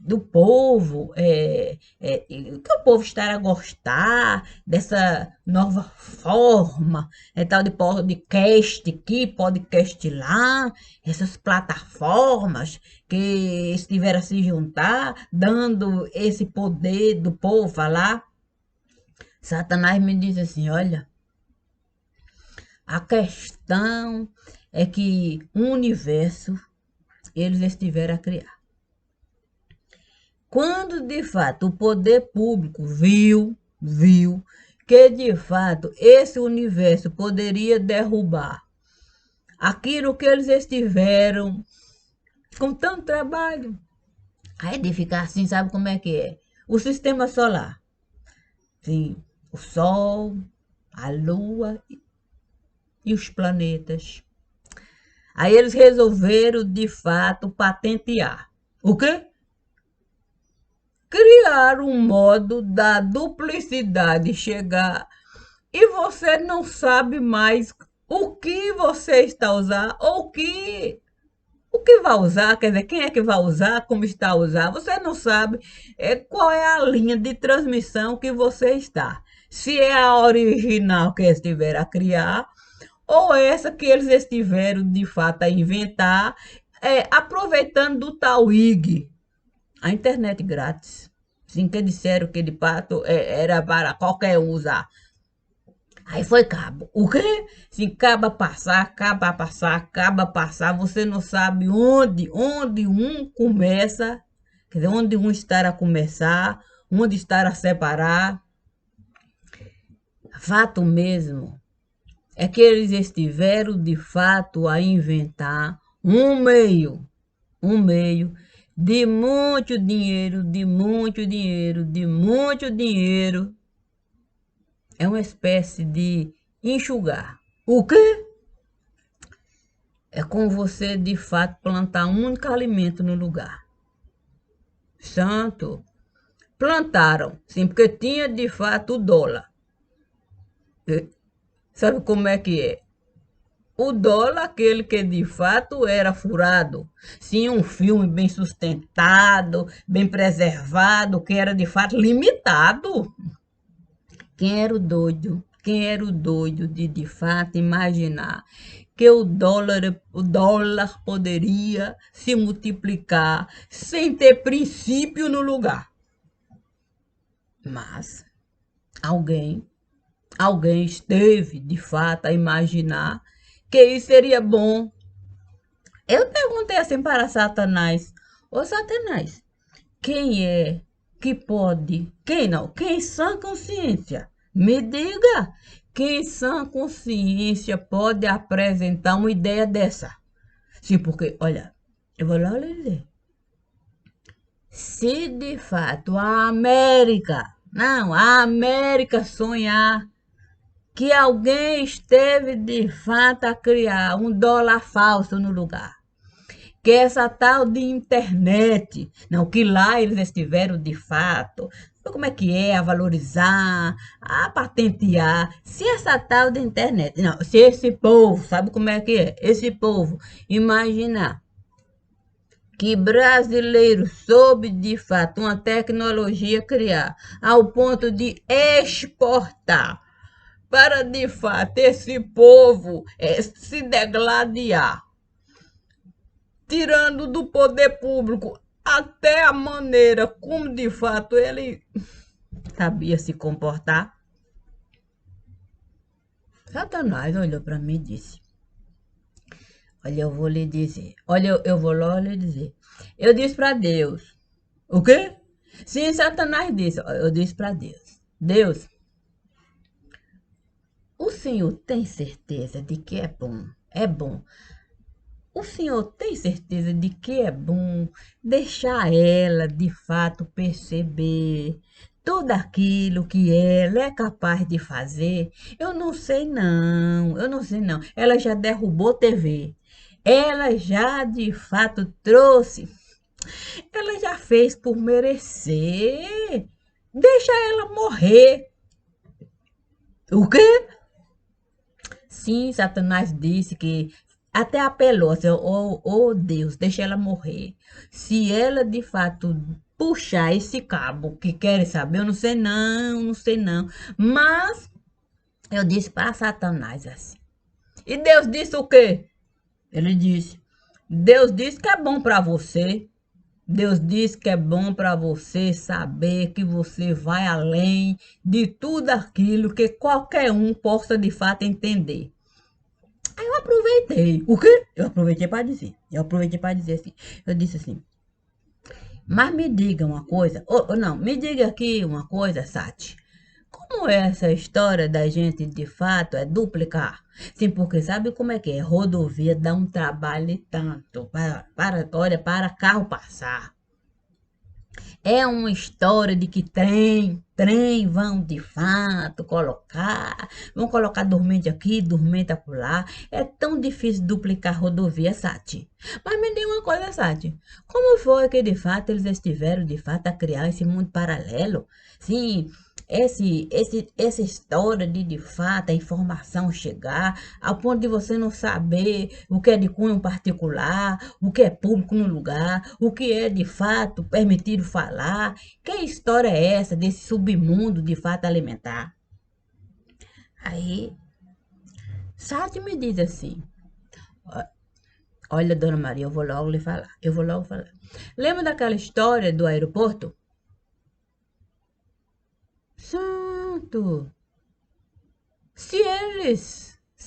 do povo, que o povo estará a gostar dessa nova forma, tal de podcast aqui, podcast lá, essas plataformas que estiveram a se juntar, dando esse poder do povo falar. Satanás me diz assim, olha, a questão é que o universo eles estiveram a criar. Quando de fato o poder público viu que de fato esse universo poderia derrubar aquilo que eles estiveram com tanto trabalho, aí de ficar assim, sabe como é que é? O sistema solar, sim, o Sol, a Lua e os planetas. Aí eles resolveram, de fato, patentear. O quê? Criar um modo da duplicidade chegar e você não sabe mais o que você está a usar ou o que vai usar, quer dizer, quem é que vai usar, como está a usar. Você não sabe qual é a linha de transmissão que você está. Se é a original que estiver a criar ou essa que eles estiveram de fato a inventar, aproveitando do tal IG, a internet grátis. Sim, que disseram que de fato era para qualquer um usar. Aí foi cabo. O quê? Sim, acaba passar, você não sabe onde um começa, quer dizer, onde um está a começar, onde está a separar. Fato mesmo é que eles estiveram de fato a inventar um meio de muito dinheiro, é uma espécie de enxugar. O quê? É como você de fato plantar um único alimento no lugar. Santo. Plantaram, sim, porque tinha de fato o dólar. Sabe como é que é? O dólar, aquele que de fato era furado. Sim, um filme bem sustentado, bem preservado, que era de fato limitado. Quem era o doido quem era o doido de fato imaginar que o dólar poderia se multiplicar sem ter princípio no lugar. Mas alguém, alguém esteve de fato a imaginar que isso seria bom. Eu perguntei assim para Satanás: ô Satanás, quem é que pode, quem não, quem sã consciência, me diga, quem sã consciência pode apresentar uma ideia dessa? Sim, porque, olha, eu vou lá lhe dizer, se de fato a América sonhar que alguém esteve de fato a criar um dólar falso no lugar, que essa tal de internet, não, que lá eles estiveram de fato, como é que é, a valorizar, a patentear, se essa tal de internet, não, se esse povo, sabe como é que é? Esse povo, imaginar que brasileiro soube de fato uma tecnologia criar ao ponto de exportar para de fato esse povo se degladiar, tirando do poder público até a maneira como de fato ele sabia se comportar. Satanás olhou para mim e disse: olha, eu vou lhe dizer, olha, eu vou logo lhe dizer. Eu disse para Deus: o quê? Sim, Satanás disse: eu disse para Deus: Deus, o senhor tem certeza de que é bom? É bom. O senhor tem certeza de que é bom deixar ela de fato perceber tudo aquilo que ela é capaz de fazer? Eu não sei não, eu não sei não. Ela já derrubou TV. Ela já de fato trouxe. Ela já fez por merecer. Deixa ela morrer. O quê? Sim, Satanás disse que até apelou assim: oh Deus, deixa ela morrer. Se ela de fato puxar esse cabo que querem saber, eu não sei não, não sei não. Mas eu disse para Satanás assim. E Deus disse o quê? Ele disse: Deus disse que é bom para você. Deus diz que é bom para você saber que você vai além de tudo aquilo que qualquer um possa de fato entender. Aí eu aproveitei. O quê? Eu aproveitei para dizer. Eu aproveitei para dizer assim. Eu disse assim: mas me diga uma coisa. Ou não, me diga aqui uma coisa, Sati. Como é essa história da gente de fato é duplicar? Sim, porque sabe como é que é? Rodovia dá um trabalho e tanto olha, para carro passar. É uma história de que trem vão de fato vão colocar dormente aqui, dormente acolá. É tão difícil duplicar rodovia, Sati. Mas me diga uma coisa, Sati. Como foi que de fato eles estiveram de fato a criar esse mundo paralelo? Sim, essa história de fato a informação chegar ao ponto de você não saber o que é de cunho particular, o que é público no lugar, o que é de fato permitido falar. Que história é essa desse submundo de fato alimentar? Aí, Sati me diz assim: olha, dona Maria, eu vou logo lhe falar, eu vou logo falar. Lembra daquela história do aeroporto? Santo! Se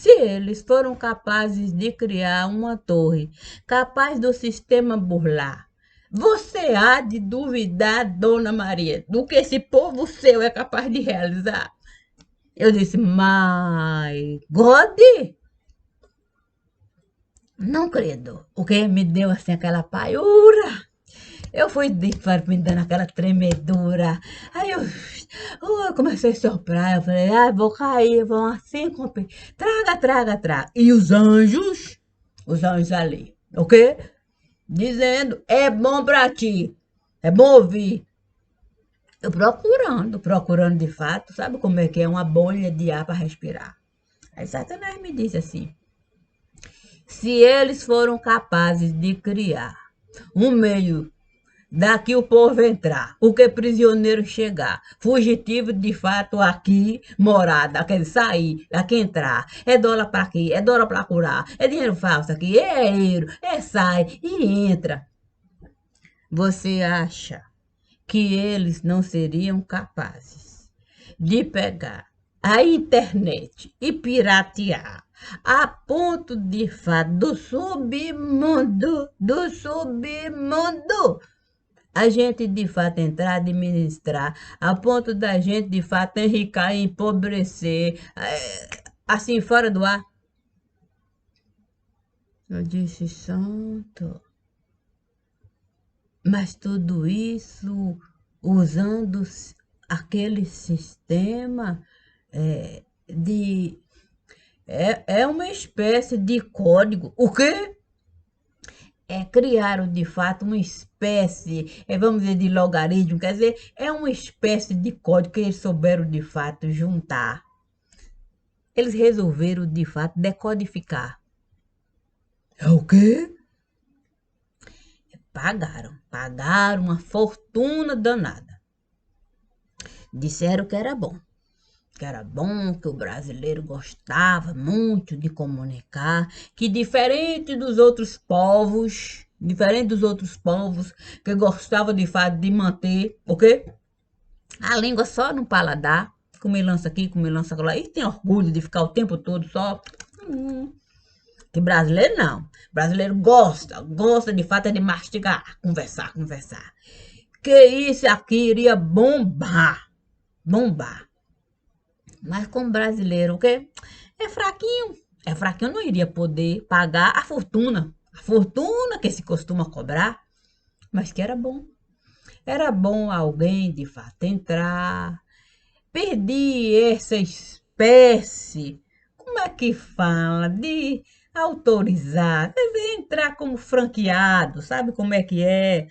eles foram capazes de criar uma torre capaz do sistema burlar, você há de duvidar, Dona Maria, do que esse povo seu é capaz de realizar? Eu disse: my God! Não credo. O que me deu assim aquela paiura? Eu fui me dando aquela tremedura. Aí eu comecei a soprar. Eu falei: vou cair, vão assim, traga, traga, traga. E os anjos ali, ok? Dizendo: é bom pra ti, é bom ouvir. Eu procurando de fato, sabe como é que é? Uma bolha de ar para respirar. Aí Satanás me disse assim: se eles foram capazes de criar um meio Daqui o povo entrar, o que prisioneiro chegar, fugitivo de fato aqui, morada, aquele sair, aqui entrar, é dólar para aqui, é dólar para curar, é dinheiro falso aqui, é euro, é sai e entra. Você acha que eles não seriam capazes de pegar a internet e piratear a ponto de fato do submundo, a gente de fato entrar, administrar, a ponto da gente de fato enricar e empobrecer, assim fora do ar? Eu disse, santo, mas tudo isso usando aquele sistema de. É uma espécie de código. O quê? Criaram de fato uma espécie, vamos dizer, de logaritmo, quer dizer, é uma espécie de código que eles souberam de fato juntar. Eles resolveram de fato decodificar. É o quê? Pagaram uma fortuna danada. Disseram que era bom, que o brasileiro gostava muito de comunicar, que diferente dos outros povos, que gostava de fato de manter, o quê? A língua só no paladar, comer lança aqui, comer lança lá, e tem orgulho de ficar o tempo todo só. Que brasileiro não. Brasileiro gosta de fato de mastigar, conversar. Que isso aqui iria bombar. Mas como brasileiro, o quê? É fraquinho. É fraquinho, não iria poder pagar a fortuna. A fortuna que se costuma cobrar. Mas que era bom. Era bom alguém de fato entrar. Perdi essa espécie. Como é que fala? De autorizar. Quer dizer, entrar como franqueado. Sabe como é que é?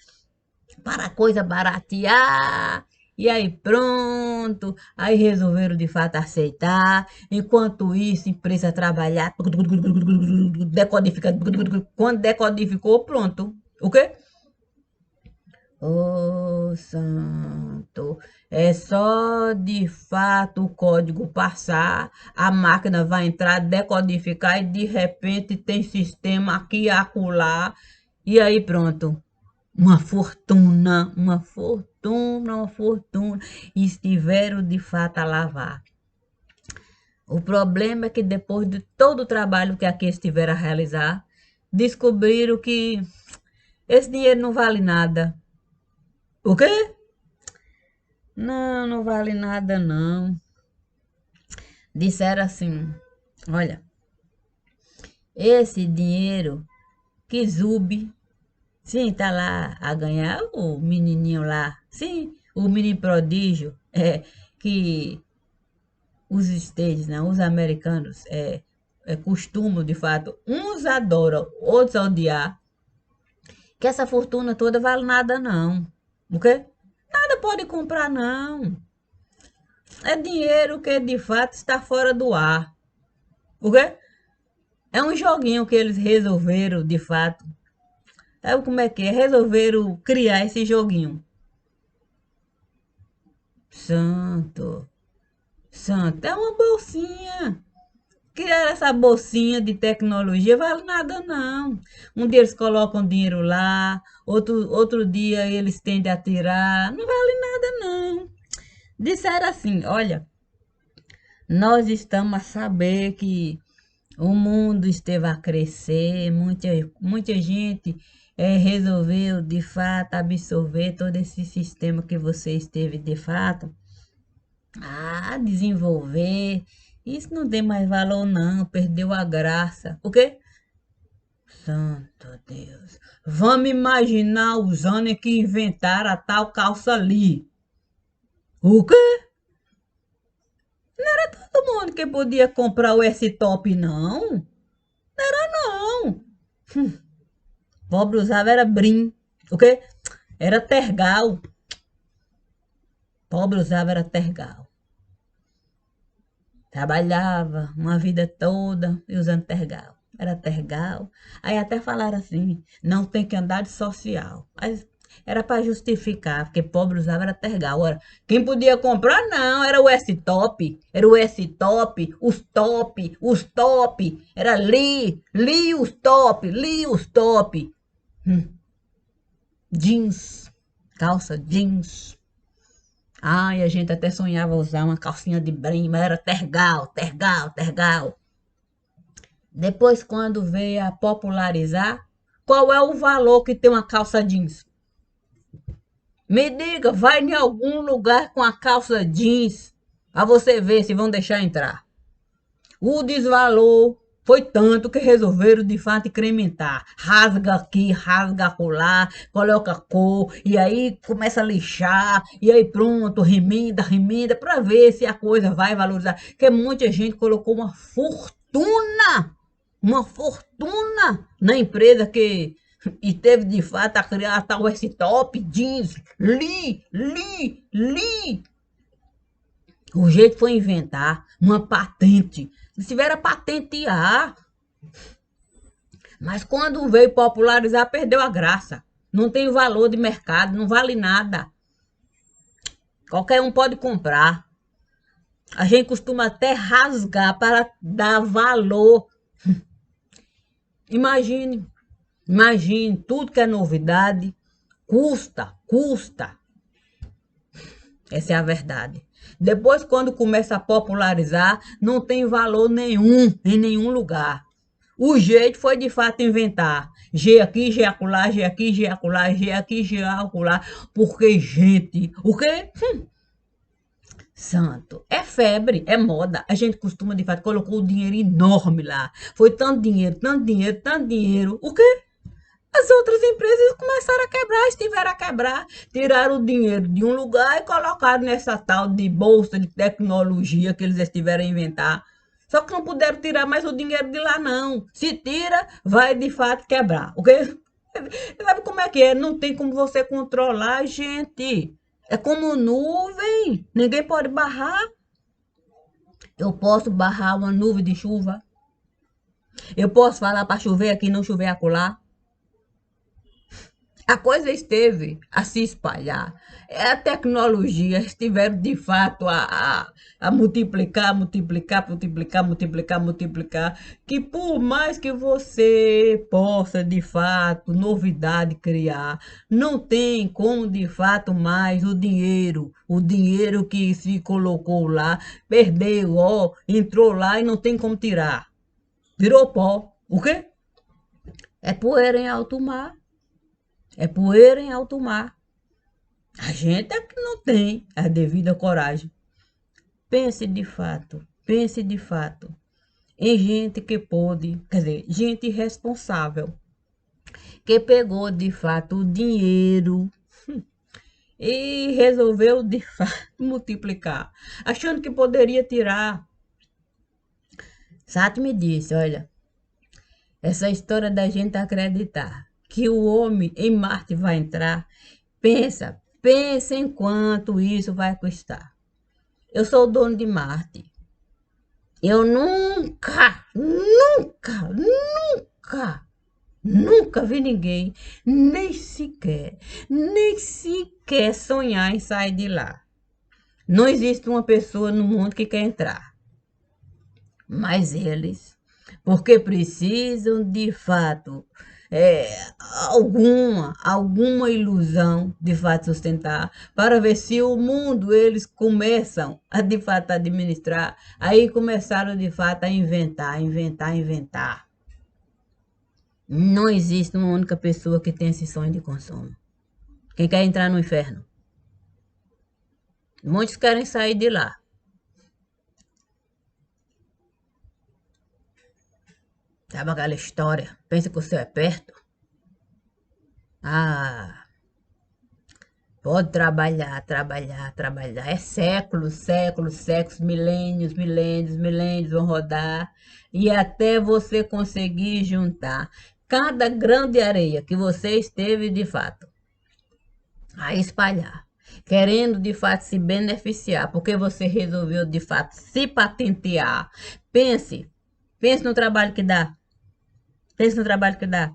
Para a coisa baratear. E aí pronto, aí resolveram de fato aceitar. Enquanto isso, empresa trabalhar, decodifica, quando decodificou, pronto. O quê? Ô, santo, é só de fato o código passar, a máquina vai entrar, decodificar e de repente tem sistema aqui e acolá. E aí pronto. Uma fortuna, e estiveram de fato a lavar. O problema é que depois de todo o trabalho que aqui estiveram a realizar, descobriram que esse dinheiro não vale nada. O quê? Não, não vale nada não. Disseram assim, olha, esse dinheiro que Zub, sim, tá lá a ganhar, o menininho lá, sim, o menino prodígio, que os states, né, os americanos, costumam, de fato, uns adoram, outros odiar, que essa fortuna toda vale nada não. O quê? Nada pode comprar não. É dinheiro que, de fato, está fora do ar. O quê? É um joguinho que eles resolveram, de fato. Sabe como é que é? Resolveram criar esse joguinho. Santo. Santo, é uma bolsinha. Criar essa bolsinha de tecnologia vale nada não. Um dia eles colocam dinheiro lá, outro dia eles tendem a tirar. Não vale nada não. Disseram assim, olha, nós estamos a saber que o mundo esteve a crescer, muita gente resolveu de fato absorver todo esse sistema que você esteve de fato a desenvolver. Isso não tem mais valor não, perdeu a graça. O quê? Santo Deus. Vamos imaginar os anos que inventaram a tal calça ali. O quê? Não era todo mundo que podia comprar o S-Top, não. Não. Pobre usava era brim. O quê? Era tergal. Pobre usava era tergal. Trabalhava uma vida toda e usando tergal. Era tergal. Aí até falaram assim, não tem que andar de social. Mas Era para justificar, porque pobre usava era tergal. Agora, quem podia comprar, não, era o S-Top. Era o S-Top, os top. Era li os top. Hum, jeans, calça jeans. Ai, a gente até sonhava usar uma calcinha de brim, mas era tergal. Depois, quando veio a popularizar, qual é o valor que tem uma calça jeans? Me diga, vai em algum lugar com a calça jeans, a você ver se vão deixar entrar. O desvalor foi tanto que resolveram de fato incrementar. Rasga aqui, rasga acolá, coloca cor, e aí começa a lixar, e aí pronto, remenda, para ver se a coisa vai valorizar. Porque muita gente colocou uma fortuna na empresa que e teve de fato a criar tal esse top jeans, li. O jeito foi inventar uma patente. Se tiver a patentear, mas quando veio popularizar, perdeu a graça. Não tem valor de mercado, não vale nada. Qualquer um pode comprar. A gente costuma até rasgar para dar valor. Imagine, imagine, tudo que é novidade custa. Essa é a verdade. Depois, quando começa a popularizar, não tem valor nenhum em nenhum lugar. O jeito foi de fato inventar. G aqui, G acolá, G aqui, G acolá, G aqui, G acolá. Porque, gente, o quê? Santo, é febre, é moda. A gente costuma, de fato, colocou um dinheiro enorme lá. Foi tanto dinheiro, tanto dinheiro, tanto dinheiro. O quê? As outras empresas começaram a quebrar, estiveram a quebrar, tiraram o dinheiro de um lugar e colocaram nessa tal de bolsa de tecnologia que eles estiveram a inventar. Só que não puderam tirar mais o dinheiro de lá, não. Se tira, vai de fato quebrar, ok? Sabe como é que é? Não tem como você controlar, gente. É como nuvem, ninguém pode barrar. Eu posso barrar uma nuvem de chuva. Eu posso falar para chover aqui, não chover acolá. A coisa esteve a se espalhar. A tecnologia estiveram de fato a multiplicar, que por mais que você possa de fato novidade criar, não tem como de fato mais o dinheiro que se colocou lá, perdeu, ó, entrou lá e não tem como tirar. Virou pó. O quê? É poeira em alto mar. É poeira em alto mar. A gente é que não tem a devida coragem. Pense de fato em gente que pôde, quer dizer, gente responsável, que pegou de fato o dinheiro e resolveu de fato multiplicar, achando que poderia tirar. Sato me disse, olha, essa história da gente acreditar que o homem em Marte vai entrar, pensa em quanto isso vai custar. Eu sou o dono de Marte. Eu nunca vi ninguém, nem sequer sonhar em sair de lá. Não existe uma pessoa no mundo que quer entrar. Mas eles, porque precisam de fato é, alguma ilusão de fato sustentar, para ver se o mundo eles começam a de fato administrar, aí começaram de fato a inventar. Não existe uma única pessoa que tem esse sonho de consumo. Quem quer entrar no inferno? Muitos querem sair de lá. Sabe aquela história? Pensa que o céu é perto? Ah, pode trabalhar. É séculos, milênios vão rodar. E até você conseguir juntar cada grão de areia que você esteve de fato a espalhar, querendo de fato se beneficiar, porque você resolveu de fato se patentear. Pense, pense no trabalho que dá. Pense no trabalho que dá.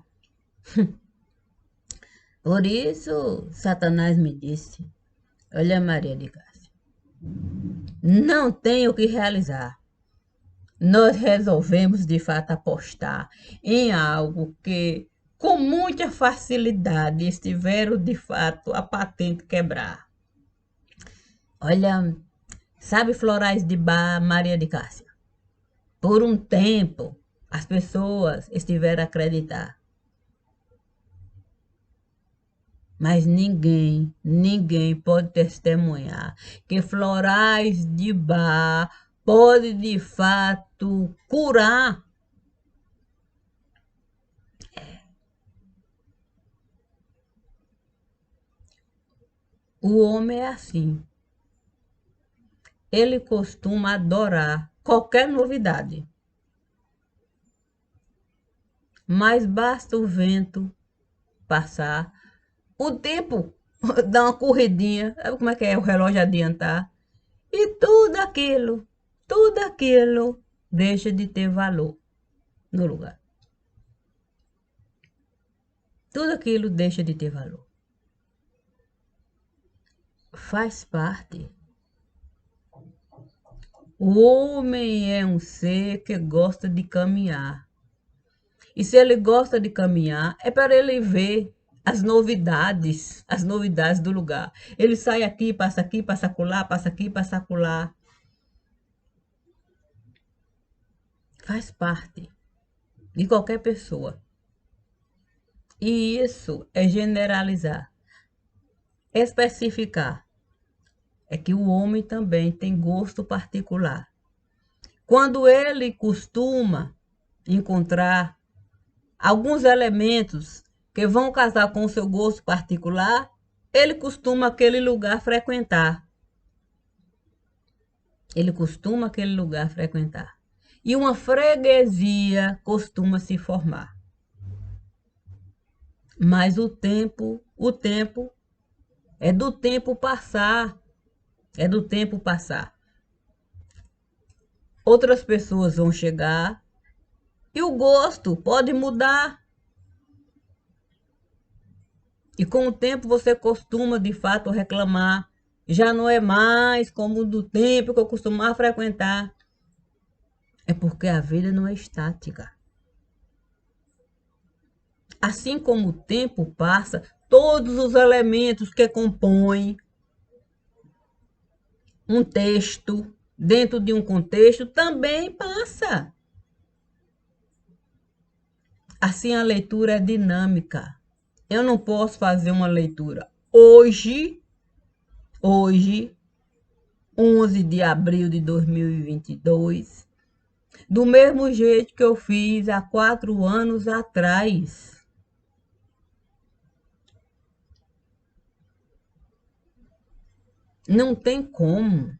Por isso, Satanás me disse: olha, Maria de Cássia, não tenho o que realizar. Nós resolvemos de fato apostar em algo que, com muita facilidade, estiveram de fato a patente quebrar. Olha, sabe Florais de Bar, Maria de Cássia? Por um tempo, as pessoas estiveram a acreditar. Mas ninguém pode testemunhar que Florais de Bar pode de fato curar. O homem é assim. Ele costuma adorar qualquer novidade. Mas basta o vento passar, o tempo dá uma corridinha, sabe como é que é o relógio adiantar? E tudo aquilo deixa de ter valor no lugar. Tudo aquilo deixa de ter valor. Faz parte. O homem é um ser que gosta de caminhar. E se ele gosta de caminhar, é para ele ver as novidades do lugar. Ele sai aqui, passa acolá, passa aqui, passa acolá. Faz parte de qualquer pessoa. E isso é generalizar. Especificar é que o homem também tem gosto particular. Quando ele costuma encontrar alguns elementos que vão casar com o seu gosto particular, ele costuma aquele lugar frequentar. Ele costuma aquele lugar frequentar. E uma freguesia costuma se formar. Mas o tempo é do tempo passar. É do tempo passar. Outras pessoas vão chegar e o gosto pode mudar. E com o tempo você costuma de fato reclamar. Já não é mais como do tempo que eu costumava frequentar. É porque a vida não é estática. Assim como o tempo passa, todos os elementos que compõem um texto dentro de um contexto também passa. Assim a leitura é dinâmica. Eu não posso fazer uma leitura hoje, 11 de abril de 2022, do mesmo jeito que eu fiz há 4 anos atrás. Não tem como.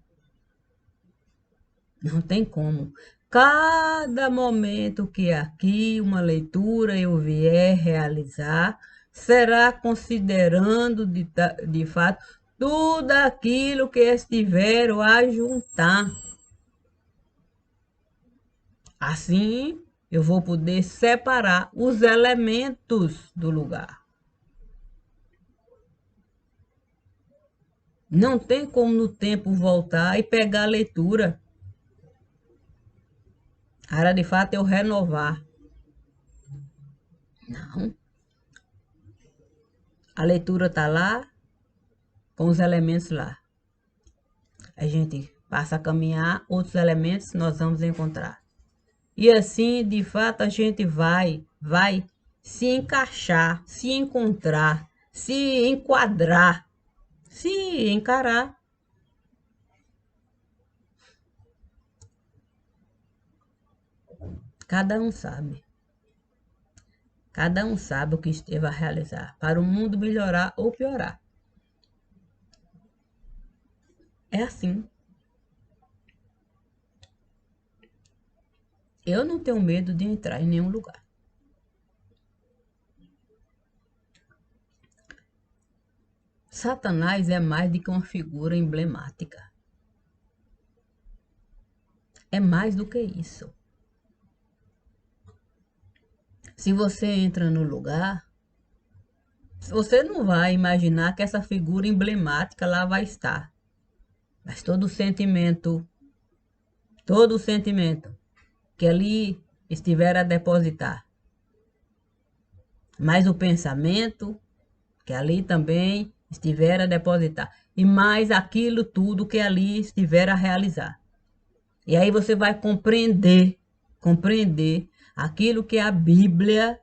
Não tem como. Cada momento que aqui uma leitura eu vier realizar, será considerando de fato tudo aquilo que estiveram a juntar. Assim, eu vou poder separar os elementos do lugar. Não tem como no tempo voltar e pegar a leitura. Era de fato eu renovar. Não. A leitura está lá, com os elementos lá. A gente passa a caminhar, outros elementos nós vamos encontrar. E assim, de fato, a gente vai se encaixar, se encontrar, se enquadrar, se encarar. Cada um sabe. Cada um sabe o que esteve a realizar para o mundo melhorar ou piorar. É assim. Eu não tenho medo de entrar em nenhum lugar. Satanás é mais do que uma figura emblemática. É mais do que isso. Se você entra no lugar, você não vai imaginar que essa figura emblemática lá vai estar. Mas todo o sentimento que ali estiver a depositar, mais o pensamento que ali também estiver a depositar, e mais aquilo tudo que ali estiver a realizar. E aí você vai compreender aquilo que a Bíblia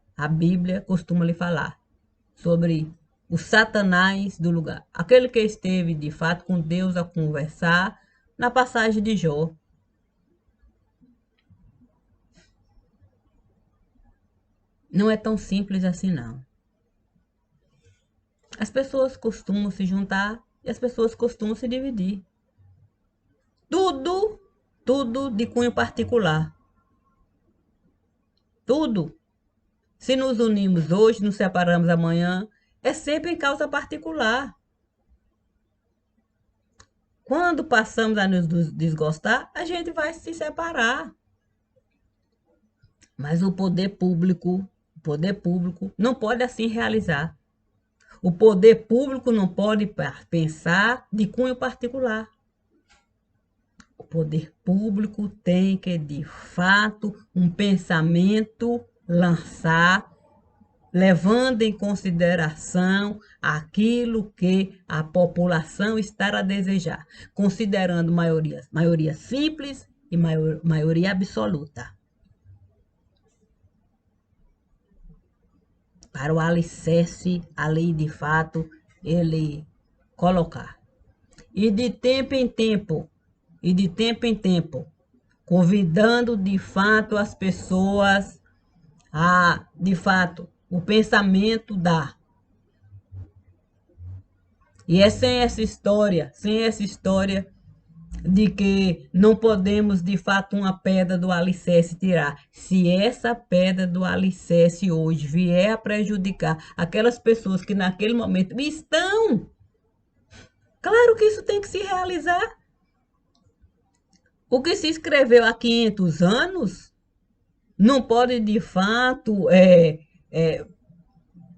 costuma lhe falar sobre o Satanás do lugar. Aquele que esteve de fato com Deus a conversar na passagem de Jó. Não é tão simples assim, não. As pessoas costumam se juntar e as pessoas costumam se dividir. Tudo, tudo de cunho particular. Tudo. Se nos unimos hoje, nos separamos amanhã, é sempre em causa particular. Quando passamos a nos desgostar, a gente vai se separar. Mas o poder público não pode assim realizar. O poder público não pode pensar de cunho particular. O poder público tem que, de fato, um pensamento lançar, levando em consideração aquilo que a população está a desejar, considerando maioria simples e maioria absoluta. Para o alicerce, a lei de fato, ele colocar. E de tempo em tempo, convidando de fato as pessoas a, de fato, o pensamento dá. E é sem essa história de que não podemos, de fato, uma pedra do alicerce tirar. Se essa pedra do alicerce hoje vier a prejudicar aquelas pessoas que naquele momento estão, claro que isso tem que se realizar. O que se escreveu há 500 anos não pode, de fato,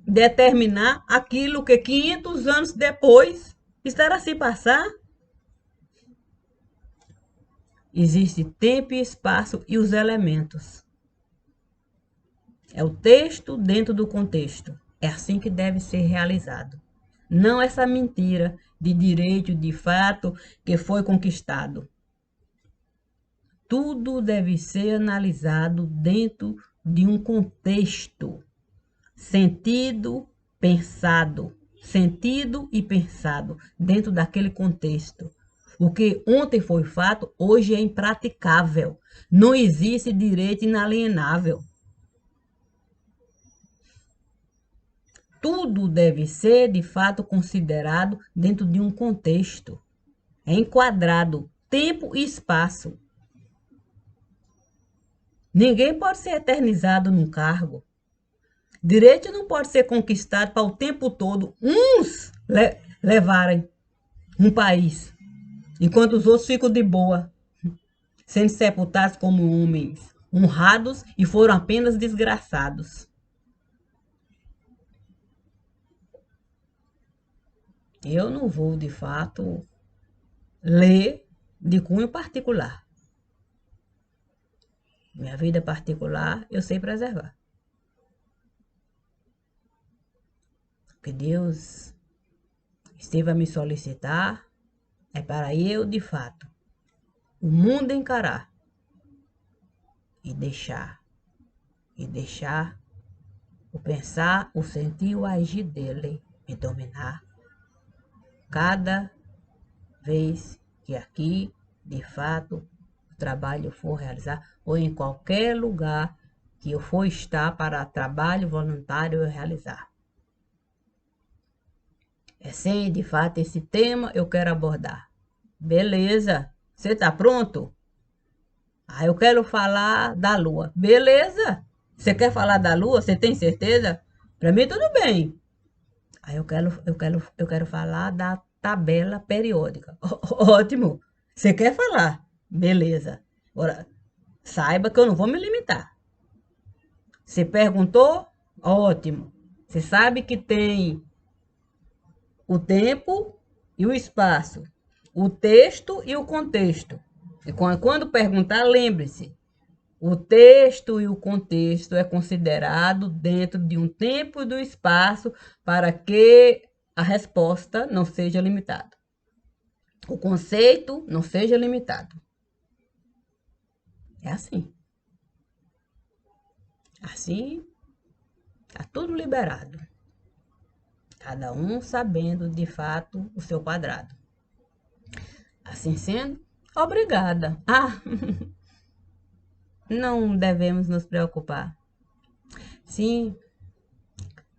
determinar aquilo que 500 anos depois estará a se passar. Existe tempo e espaço e os elementos. É o texto dentro do contexto. É assim que deve ser realizado. Não essa mentira de direito, de fato, que foi conquistado. Tudo deve ser analisado dentro de um contexto. Sentido e pensado dentro daquele contexto. O que ontem foi fato, hoje é impraticável. Não existe direito inalienável. Tudo deve ser, de fato, considerado dentro de um contexto. É enquadrado tempo e espaço. Ninguém pode ser eternizado num cargo. Direito não pode ser conquistado para o tempo todo uns levarem um país, enquanto os outros ficam de boa, sendo sepultados como homens honrados e foram apenas desgraçados. Eu não vou, de fato, ler de cunho particular. Minha vida particular eu sei preservar. Porque Deus esteve a me solicitar é para eu, de fato, o mundo encarar e deixar o pensar, o sentir, o agir dele me dominar cada vez que aqui, de fato, o trabalho for realizar, ou em qualquer lugar que eu for estar para trabalho voluntário eu realizar. É sem, de fato, esse tema eu quero abordar. Beleza, você está pronto? Ah, eu quero falar da Lua. Beleza? Você quer falar da Lua? Você tem certeza? Para mim, tudo bem. Aí eu quero falar da tabela periódica. Ótimo. Você quer falar? Beleza. Agora, saiba que eu não vou me limitar. Você perguntou? Ótimo. Você sabe que tem o tempo e o espaço, o texto e o contexto. E quando perguntar, lembre-se, o texto e o contexto é considerado dentro de um tempo e do espaço para que a resposta não seja limitada. O conceito não seja limitado. É assim. Assim, está tudo liberado. Cada um sabendo de fato o seu quadrado. Assim sendo, obrigada. Não devemos nos preocupar. Sim,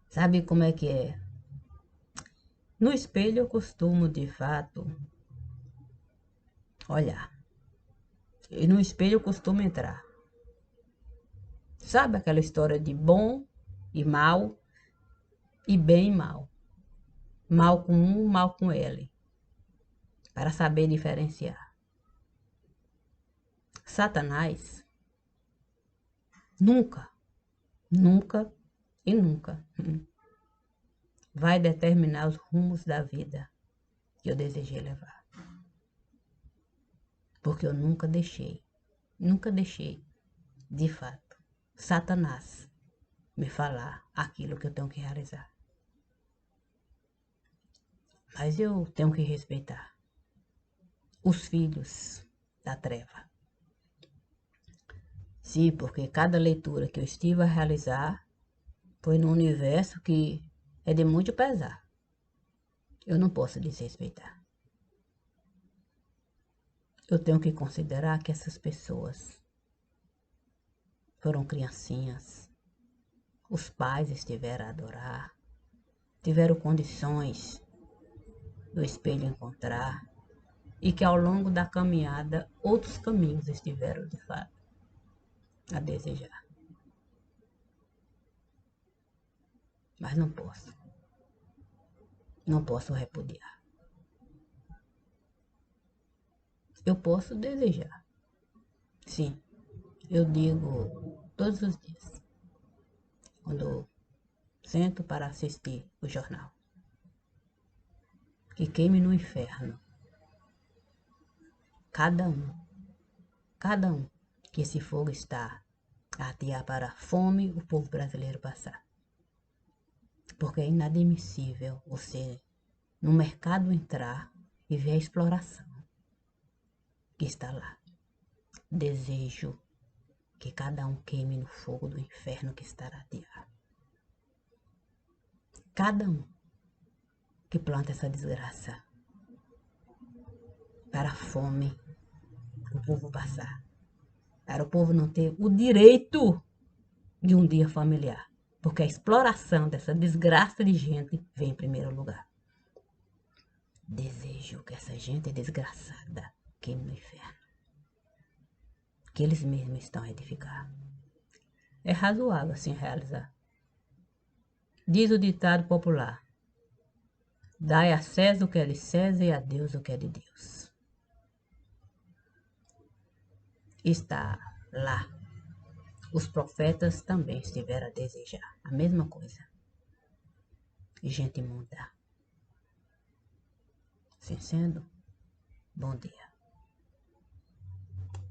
sabe como é que é? No espelho eu costumo, de fato, olhar. E no espelho eu costumo entrar. Sabe aquela história de bom e mal, e bem e mal? Mal com um, mal com L. Para saber diferenciar. Satanás nunca, nunca e nunca vai determinar os rumos da vida que eu desejei levar. Porque eu nunca deixei, de fato, Satanás me falar aquilo que eu tenho que realizar. Mas eu tenho que respeitar os filhos da treva. Sim, porque cada leitura que eu estive a realizar foi num universo que é de muito pesar. Eu não posso desrespeitar. Eu tenho que considerar que essas pessoas foram criancinhas. Os pais estiveram a adorar, tiveram condições do espelho encontrar, e que ao longo da caminhada outros caminhos estiveram de fato a desejar. Mas não posso repudiar. Eu posso desejar. Sim, eu digo todos os dias, quando sento para assistir o jornal, que queime no inferno cada um, que esse fogo está a atear para a fome o povo brasileiro passar. Porque é inadmissível você, no mercado, entrar e ver a exploração que está lá. Desejo que cada um queime no fogo do inferno que estará a atear. Cada um que planta essa desgraça para a fome o povo passar. Para o povo não ter o direito de um dia familiar. Porque a exploração dessa desgraça de gente vem em primeiro lugar. Desejo que essa gente desgraçada queime no inferno, que eles mesmos estão a edificar. É razoável assim realizar. Diz o ditado popular: dai a César o que é de César e a Deus o que é de Deus. Está lá. Os profetas também estiveram a desejar a mesma coisa. Gente imunda. Assim sendo, bom dia.